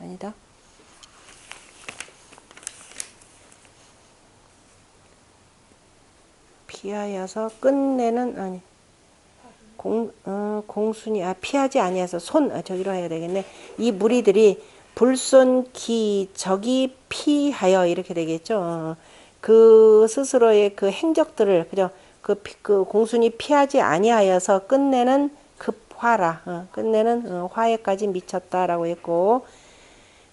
아니다. 피하여서 끝내는 아니 공순이 피하지 아니해서 저기로 해야 되겠네. 이 무리들이 불손기 적이 피하여 이렇게 되겠죠. 그 스스로의 그 행적들을 그죠. 그 공순이 피하지 아니하여서 끝내는 급화라. 끝내는 화해까지 미쳤다라고 했고,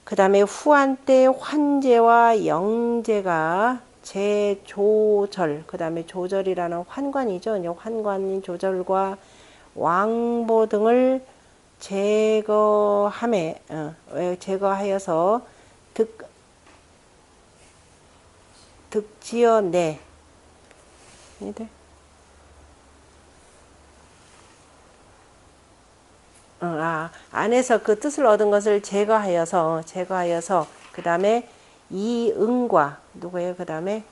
그 다음에 후한 때 환제와 영제가 제조절, 그 다음에 조절이라는 환관이죠. 환관인 조절과 왕보 등을 제거하여서 득지어내. 안에서 그 뜻을 얻은 것을 제거하여서 그 다음에 이응과 누구예요? 그 다음에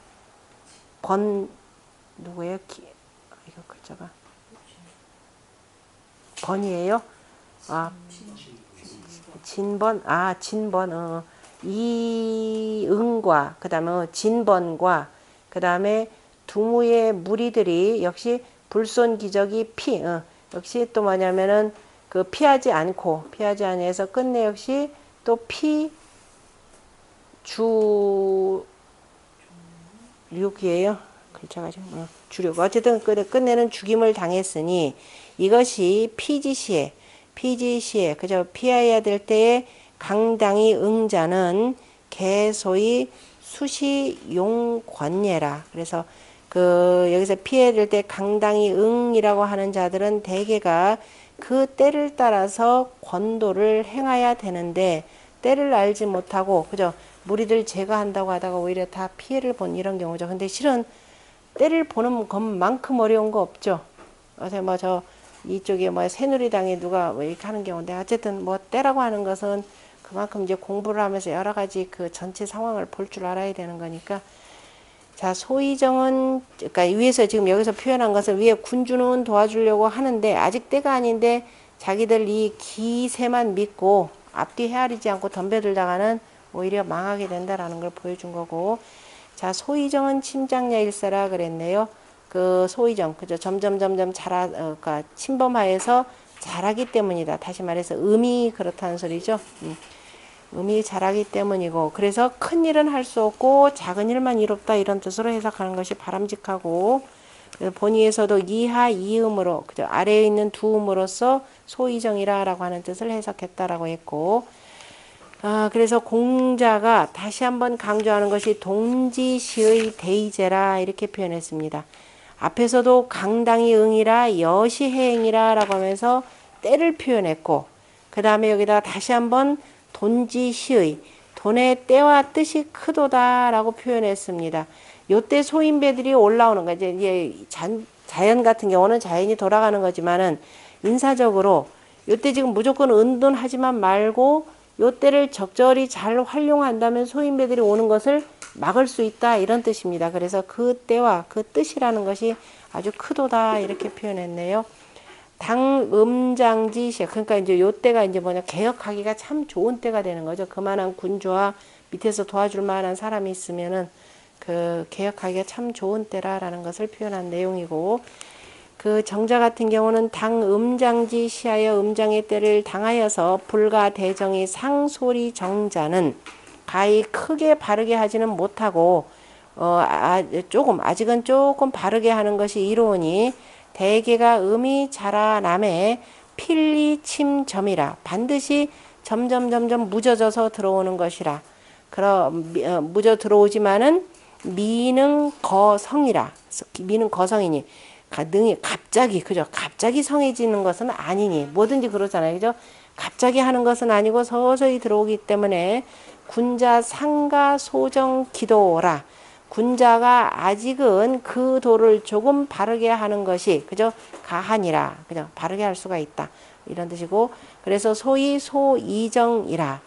누구예요? 이거 글자가 번이에요? 진번 이응과 그 다음에 진번과 그 다음에 두무의 무리들이 역시 불손기적이 역시 또 뭐냐면은 그 피하지 아니해서 끝내 역시 또 주륙이에요. 글자가 좀 주륙. 어쨌든 끝내는 죽임을 당했으니 이것이 피지시에 그저 피해야 될 때에 강당이 응자는 개소위 수시용권예라. 그래서 여기서 피해야 될 때 강당이 응이라고 하는 자들은 대개가 그 때를 따라서 권도를 행해야 되는데 때를 알지 못하고 그죠. 무리들 제거한다고 하다가 오히려 다 피해를 본 이런 경우죠. 근데 실은 때를 보는 것만큼 어려운 거 없죠. 어제 이쪽에 새누리당에 누가 이렇게 하는 경우인데 어쨌든 때라고 하는 것은 그만큼 이제 공부를 하면서 여러 가지 그 전체 상황을 볼 줄 알아야 되는 거니까. 자, 소의정은 그러니까 위에서 지금 여기서 표현한 것은 위에 군주는 도와주려고 하는데 아직 때가 아닌데 자기들 이 기세만 믿고 앞뒤 헤아리지 않고 덤벼들다가는 오히려 망하게 된다라는 걸 보여준 거고. 자, 소의정은 침장야일사라 그랬네요. 그 소의정 그죠. 점점 그러니까 침범하여서 잘하기 때문이다. 다시 말해서 음이 그렇다는 소리죠. 음이 잘하기 때문이고, 그래서 큰 일은 할 수 없고 작은 일만 이롭다 이런 뜻으로 해석하는 것이 바람직하고, 본의에서도 이하 이음으로 그죠. 아래에 있는 두 음으로써 소의정이라라고 하는 뜻을 해석했다라고 했고, 그래서 공자가 다시 한번 강조하는 것이 동지시의 대의제라 이렇게 표현했습니다. 앞에서도 강당이 응이라 여시해행이라 라고 하면서 때를 표현했고, 그 다음에 여기다 다시 한번 돈지시의 돈의 때와 뜻이 크도다 라고 표현했습니다. 요때 소인배들이 올라오는 거 이제 자연 같은 경우는 자연이 돌아가는 거지만은 인사적으로 요때 지금 무조건 은둔하지만 말고 요때를 적절히 잘 활용한다면 소인배들이 오는 것을 막을 수 있다 이런 뜻입니다. 그래서 그 때와 그 뜻이라는 것이 아주 크도다 이렇게 표현했네요. 당음장지시 그러니까 이제 요때가 이제 개혁하기가 참 좋은 때가 되는 거죠. 그만한 군주와 밑에서 도와줄 만한 사람이 있으면은 그 개혁하기가 참 좋은 때라라는 것을 표현한 내용이고, 그 정자 같은 경우는 당음장지 시하여 음장의 때를 당하여서 불가 대정이 상소리 정자는 가히 크게 바르게 하지는 못하고 아직은 조금 바르게 하는 것이 이로우니 대개가 음이 자라남에 필리침점이라 반드시 점점 묻어져서 들어오는 것이라. 묻어 들어오지만은 미는 거성이라. 미는 거성이니 능이 갑자기 그죠. 갑자기 성해지는 것은 아니니 뭐든지 그렇잖아요. 그죠? 갑자기 하는 것은 아니고 서서히 들어오기 때문에 군자 상가 소정 기도라. 군자가 아직은 그 도를 조금 바르게 하는 것이 그죠? 가하니라. 그죠? 바르게 할 수가 있다. 이런 뜻이고, 그래서 소위 소이정이라.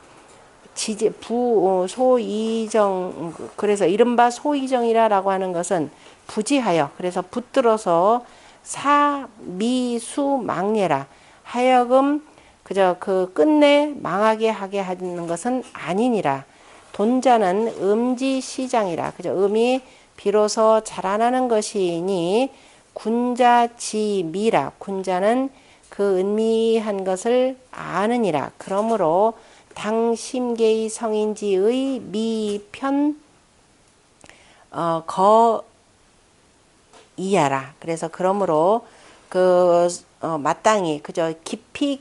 소이정 그래서 이른바 소이정이라라고 하는 것은 부지하여 그래서 붙들어서 사미수망예라 하여금 그저 그 끝내 망하게 하게 하는 것은 아니니라. 돈자는 음지시장이라. 그저 음이 비로소 자라나는 것이니 군자지미라. 군자는 그 은미한 것을 아느니라. 그러므로 당심계의 성인지의 미편 이하라. 그래서 그러므로 마땅히 그저 깊이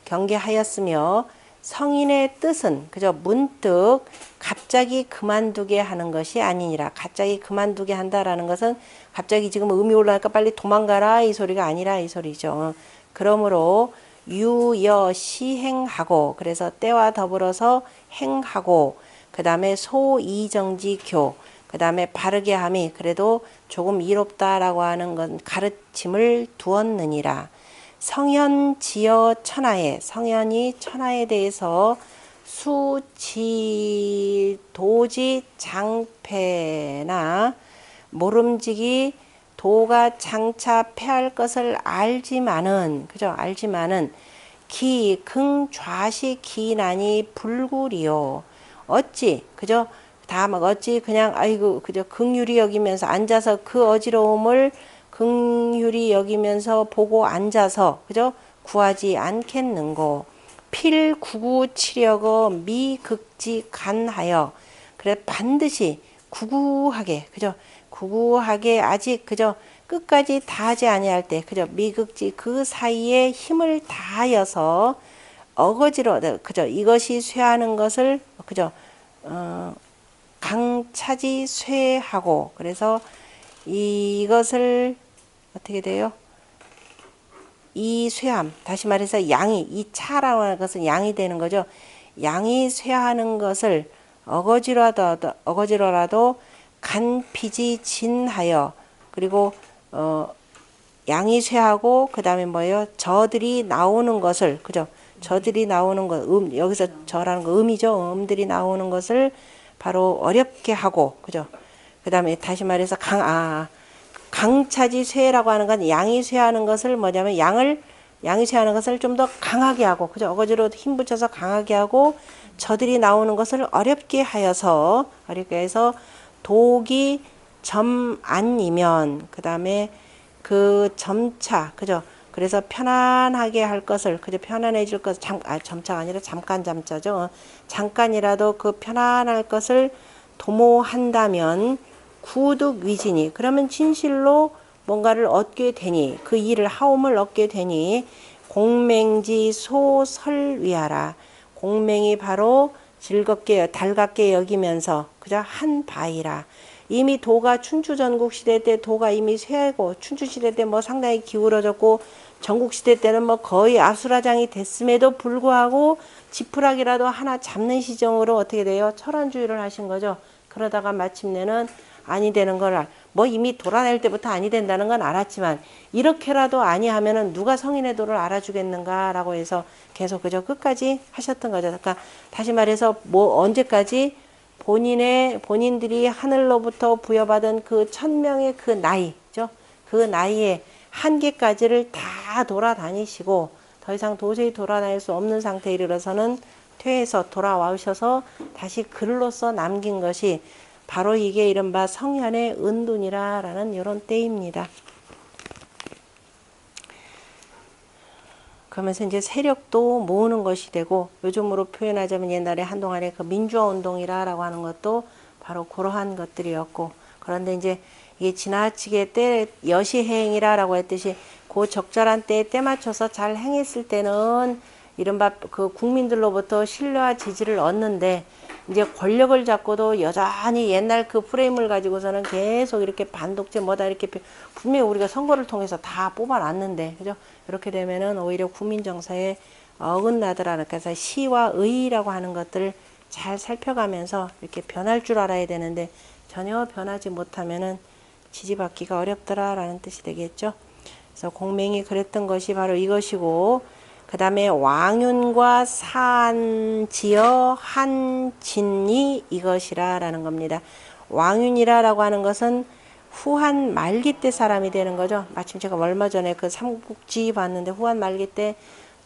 경계하였으며 성인의 뜻은 그저 문득 갑자기 그만두게 하는 것이 아니니라. 갑자기 그만두게 한다라는 것은 갑자기 지금 음이 올라가니까 빨리 도망가라 이 소리가 아니라 이 소리죠. 그러므로 유여시행하고, 그래서 때와 더불어서 행하고, 그 다음에 소이정지교, 그 다음에 바르게 함이 그래도 조금 이롭다라고 하는 건 가르침을 두었느니라. 성현지어 천하에, 성현이 천하에 대해서 수지 도지 장패나 모름지기 도가 장차 패할 것을 알지만은, 그죠? 알지만은 긍좌시 기난이 불구리요. 어찌, 그죠? 다 막 어찌 그냥 아이고 그저 긍휼히 여기면서 앉아서 그 어지러움을 긍휼히 여기면서 보고 앉아서 그죠? 구하지 않겠는고. 필구구치려고 미극지 간하여. 그래 반드시 구구하게, 그죠? 구구하게 아직 그저 끝까지 다하지 아니할 때 그저 미극지 그 사이에 힘을 다하여서 어거지로 그저 이것이 쇠하는 것을 그저 강차지 쇠하고. 그래서 이것을 어떻게 돼요? 이 쇠함, 다시 말해서 양이, 이 차라고 하는 것은 양이 되는 거죠. 양이 쇠하는 것을 어거지로라도 간피지 진하여. 그리고 양이 쇠하고 그 다음에 뭐예요? 저들이 나오는 것을, 그죠? 저들이 나오는 것, 여기서 저라는 거 음이죠. 음들이 나오는 것을 바로 어렵게 하고, 그죠? 그 다음에 다시 말해서 강차지 쇠라고 하는 건 양이 쇠하는 것을 뭐냐면 양이 쇠하는 것을 좀 더 강하게 하고, 그죠? 어거지로 힘 붙여서 강하게 하고, 저들이 나오는 것을 어렵게 해서 독이 점안이면, 그 다음에 그 점차, 그죠? 그래서 편안하게 할 것을, 그죠? 편안해질 것을, 점차가 아니라 잠깐 잠자죠. 잠깐이라도 그 편안할 것을 도모한다면 구득위진이, 그러면 진실로 뭔가를 얻게 되니, 그 일을 하옴을 얻게 되니 공맹지 소설위하라. 공맹이 바로 즐겁게 달갑게 여기면서 그저 한 바이라. 이미 도가 춘추 전국 시대 때 도가 이미 쇠하고, 춘추 시대 때 뭐 상당히 기울어졌고, 전국 시대 때는 뭐 거의 아수라장이 됐음에도 불구하고 지푸라기라도 하나 잡는 시정으로 어떻게 돼요? 철원주의를 하신 거죠. 그러다가 마침내는 아니 되는 걸, 뭐 이미 돌아낼 때부터 아니 된다는 건 알았지만 이렇게라도 아니하면은 누가 성인의 도를 알아주겠는가라고 해서 계속 그저 끝까지 하셨던 거죠. 그러니까 다시 말해서 뭐 언제까지 본인들이 하늘로부터 부여받은 그 1000명의 그 나이죠. 그 나이에 한계까지를 다 돌아다니시고 더 이상 도저히 돌아다닐 수 없는 상태에 이르러서는 퇴해서 돌아와셔서 다시 글로써 남긴 것이 바로 이게 이른바 성현의 은둔이라는 이런 때입니다. 그러면서 이제 세력도 모으는 것이 되고, 요즘으로 표현하자면 옛날에 한동안에 그 민주화 운동이라고 하는 것도 바로 그러한 것들이었고, 그런데 이제 이게 지나치게 여시행이라고 했듯이 그 적절한 때에 때 맞춰서 잘 행했을 때는 이른바 그 국민들로부터 신뢰와 지지를 얻는데, 이제 권력을 잡고도 여전히 옛날 그 프레임을 가지고서는 계속 이렇게 반독재 뭐다 이렇게 분명히 우리가 선거를 통해서 다 뽑아놨는데, 그죠? 이렇게 되면은 오히려 국민 정서에 어긋나더라. 그래서 시와 의라고 하는 것들을 잘 살펴가면서 이렇게 변할 줄 알아야 되는데, 전혀 변하지 못하면은 지지받기가 어렵더라라는 뜻이 되겠죠. 그래서 공맹이 그랬던 것이 바로 이것이고, 그 다음에 왕윤과 산지어 한진이 이것이라 라는 겁니다. 왕윤이라고 하는 것은 후한 말기 때 사람이 되는 거죠. 마침 제가 얼마 전에 그 삼국지 봤는데 후한 말기 때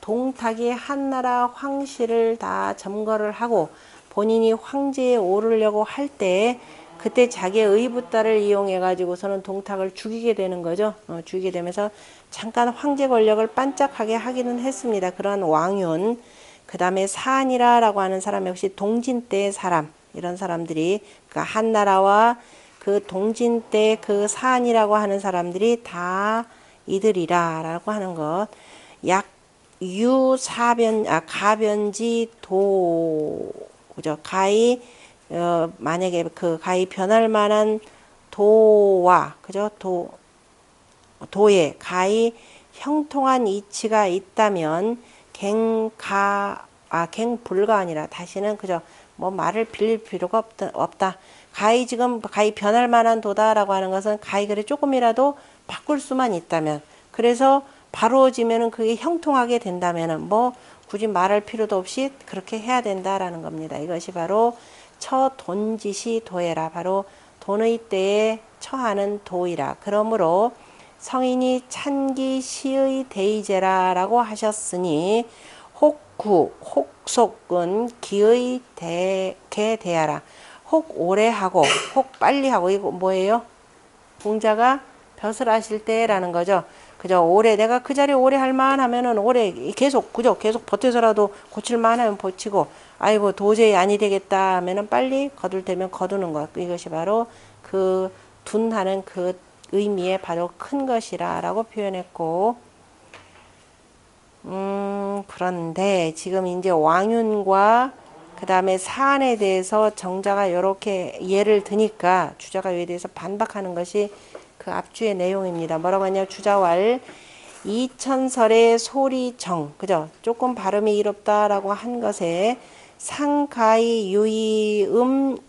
동탁이 한나라 황실을 다 점거를 하고 본인이 황제에 오르려고 할 때 그때 자기의 의붓딸을 이용해 가지고서는 동탁을 죽이게 되는 거죠. 죽이게 되면서 잠깐 황제 권력을 반짝하게 하기는 했습니다. 그런 왕윤. 그 다음에 사안이라라고 하는 사람 역시 동진 때의 사람, 이런 사람들이 그 한나라와 그 동진 때 그 사안이라고 하는 사람들이 다 이들이라라고 하는 것. 약 유사변 가변지 도 그죠? 가히 만약에 그 가히 변할 만한 도와 그죠? 도에 가히 형통한 이치가 있다면 갱불가 아니라 다시는 그죠? 뭐 말을 빌릴 필요가 없다. 가히 지금 가히 변할 만한 도다라고 하는 것은 가히 그래 조금이라도 바꿀 수만 있다면, 그래서 바로지면은 그게 형통하게 된다면은 뭐 굳이 말할 필요도 없이 그렇게 해야 된다라는 겁니다. 이것이 바로 처돈지시 도해라. 바로 돈의 때에 처하는 도이라. 그러므로 성인이 찬기 시의 대의제라라고 하셨으니 혹구 혹속은 기의 개대하라. 혹 오래 하고 혹 빨리 하고, 이거 뭐예요? 공자가 벼슬 하실 때라는 거죠. 그죠? 오래 내가 그 자리 오래 할 만하면은 오래 계속 그죠? 계속 버텨서라도 고칠 만하면 버티고, 아이고 도저히 아니 되겠다 하면은 빨리 거둘 때면 거두는 것. 이것이 바로 그 둔하는 그 의미의 바로 큰 것이라라고 표현했고, 그런데 지금 이제 왕윤과 그 다음에 사안에 대해서 정자가 이렇게 예를 드니까 주자가 이에 대해서 반박하는 것이 그 앞주의 내용입니다. 뭐라고 하냐? 주자왈 이천설의 소리정, 그죠? 조금 발음이 이롭다라고 한 것에 상가히 유의음하고,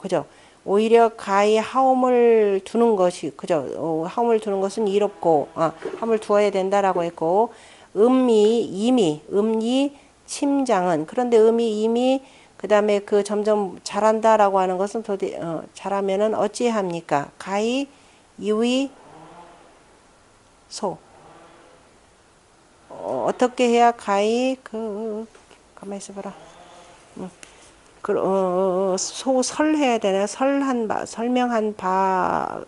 그죠? 오히려 가히 하음을 두는 것이, 그죠? 하음을 두는 것은 이롭고, 하음을 두어야 된다라고 했고, 음이 침장은, 그런데 음이 이미 그 다음에 그 점점 잘한다라고 하는 것은 잘하면은 어찌합니까? 가히 유의 소. 어떻게 해야 가히 가만히 있어봐라. 소설해야 되나? 설명한 바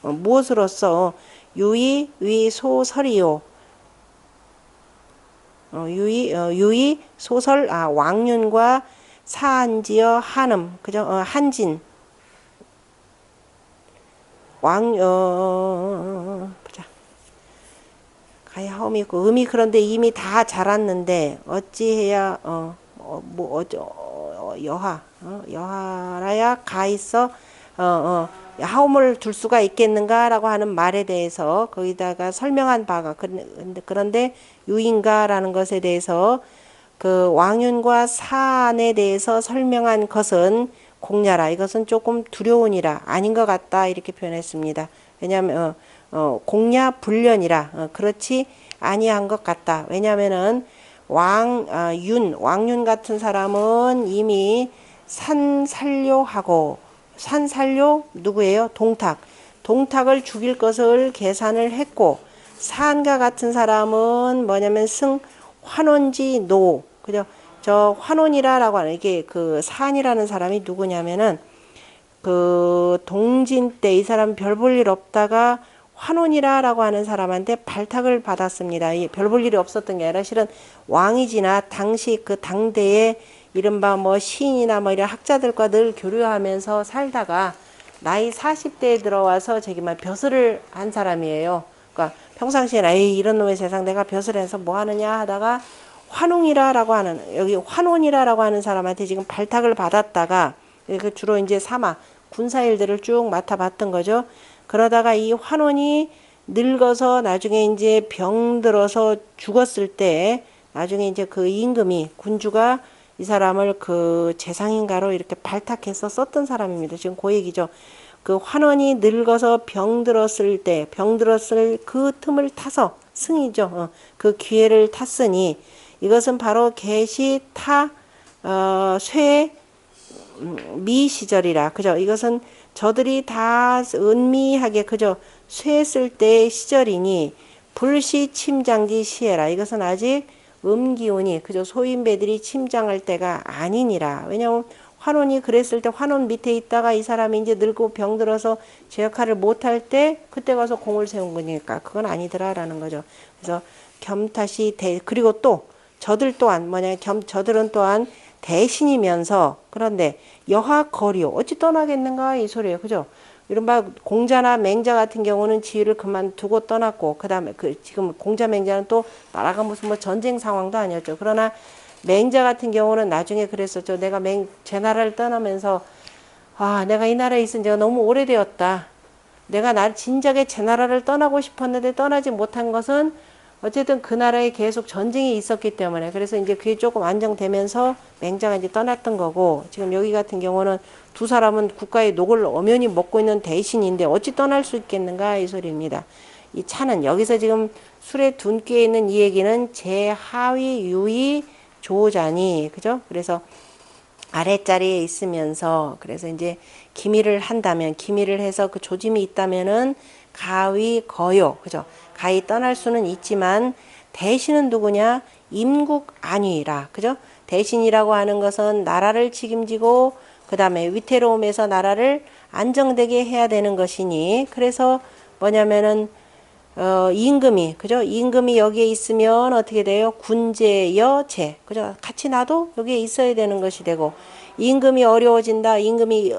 무엇으로써 유의 위소설이요. 유의 소설 왕윤과 사안지어 한음, 그죠? 한진 보자. 가히 하음이 있고 음이, 그런데 이미 다 자랐는데 어찌해야 여하라야 가있어 하음을 둘 수가 있겠는가라고 하는 말에 대해서 거기다가 설명한 바가, 그런데 유인가라는 것에 대해서 그 왕윤과 사안에 대해서 설명한 것은 공야라. 이것은 조금 두려우니라, 아닌 것 같다, 이렇게 표현했습니다. 왜냐하면 공야 불련이라, 그렇지 아니한 것 같다. 왜냐하면은 왕윤 같은 사람은 이미 산살료하고, 산살료 누구예요? 동탁을 죽일 것을 계산을 했고, 사안가 같은 사람은 뭐냐면 환원지 그죠? 저 환원이라고 하는, 이게 그 사안이라는 사람이 누구냐면은 그 동진 때 이 사람 별 볼 일 없다가 환원이라고 하는 사람한테 발탁을 받았습니다. 별 볼 일이 없었던 게 아니라 실은 왕이지나 당시 그 당대에 이른바 뭐 시인이나 뭐 이런 학자들과 늘 교류하면서 살다가 나이 40대에 들어와서 저기 막 벼슬을 한 사람이에요. 그러니까 평상시에 에이 이런 놈의 세상 내가 벼슬 해서 뭐 하느냐 하다가 환웅이라라고 하는, 여기 환원이라라고 하는 사람한테 지금 발탁을 받았다가, 주로 이제 군사 일들을 쭉 맡아봤던 거죠. 그러다가 이 환원이 늙어서 나중에 이제 병들어서 죽었을 때 나중에 이제 그 임금이 군주가 이 사람을 그 재상인가로 이렇게 발탁해서 썼던 사람입니다. 지금 그 얘기죠. 그 환원이 늙어서 병들었을 그 틈을 타서 승이죠. 그 기회를 탔으니 이것은 바로 계시타 쇠 미 시절이라, 그죠? 이것은 저들이 다 은미하게 그죠? 쇠쓸 때 시절이니 불시 침장지 시해라. 이것은 아직 음기운이 그저 소인배들이 침장할 때가 아니니라. 왜냐하면 환혼이 그랬을 때 환혼 밑에 있다가 이 사람이 이제 늙고 병들어서 제 역할을 못할 때 그때 가서 공을 세운 거니까 그건 아니더라라는 거죠. 그래서 겸탓이 그리고 또 저들 또한 저들은 또한 대신이면서 그런데 여하 거리요 어찌 떠나겠는가 이 소리예요. 그죠? 이른바 공자나 맹자 같은 경우는 지위를 그만두고 떠났고 그다음에 지금 공자 맹자는 또 나라가 무슨 뭐 전쟁 상황도 아니었죠. 그러나 맹자 같은 경우는 나중에 그랬었죠. 내가 제 나라를 떠나면서 내가 이 나라에 있은 지가 너무 오래되었다. 내가 진작에 제 나라를 떠나고 싶었는데 떠나지 못한 것은 어쨌든 그 나라에 계속 전쟁이 있었기 때문에 그래서 이제 그게 조금 안정되면서 맹자가 이제 떠났던 거고 지금 여기 같은 경우는 두 사람은 국가의 녹을 엄연히 먹고 있는 대신인데 어찌 떠날 수 있겠는가 이 소리입니다. 이 차는 여기서 지금 술에 둔기에 있는 이 얘기는 제하위 유위 조자니 그죠? 그래서 아랫자리에 있으면서 그래서 이제 기밀을 한다면 기밀을 해서 그 조짐이 있다면은 가위 거요 그죠? 가히 떠날 수는 있지만 대신은 누구냐? 임국 안위라 그죠? 대신이라고 하는 것은 나라를 책임지고 그 다음에 위태로움에서 나라를 안정되게 해야 되는 것이니 그래서 뭐냐면은 임금이 그죠? 임금이 여기에 있으면 어떻게 돼요? 군제여제 그죠? 같이 나도 여기에 있어야 되는 것이 되고 임금이 어려워진다, 임금이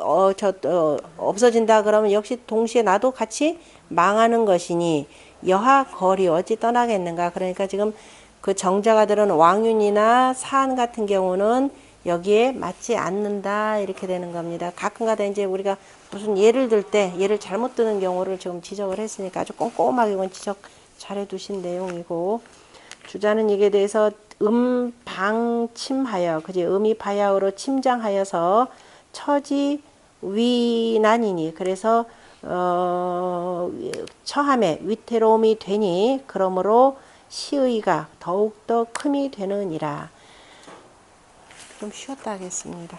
없어진다 그러면 역시 동시에 나도 같이 망하는 것이니 여하 거리 어찌 떠나겠는가? 그러니까 지금 그 정자가 들은 왕윤이나 사안 같은 경우는 여기에 맞지 않는다 이렇게 되는 겁니다. 가끔가다 이제 우리가 무슨 예를 들 때 예를 잘못 드는 경우를 지금 지적을 했으니까 아주 꼼꼼하게 이건 지적 잘해 두신 내용이고 주자는 이게 대해서 방침하여 그지 음이 바야흐로 침장하여서 처지 위난이니 그래서 처함에 위태로움이 되니 그러므로 시의가 더욱더 큼이 되느니라. 좀 쉬었다 하겠습니다.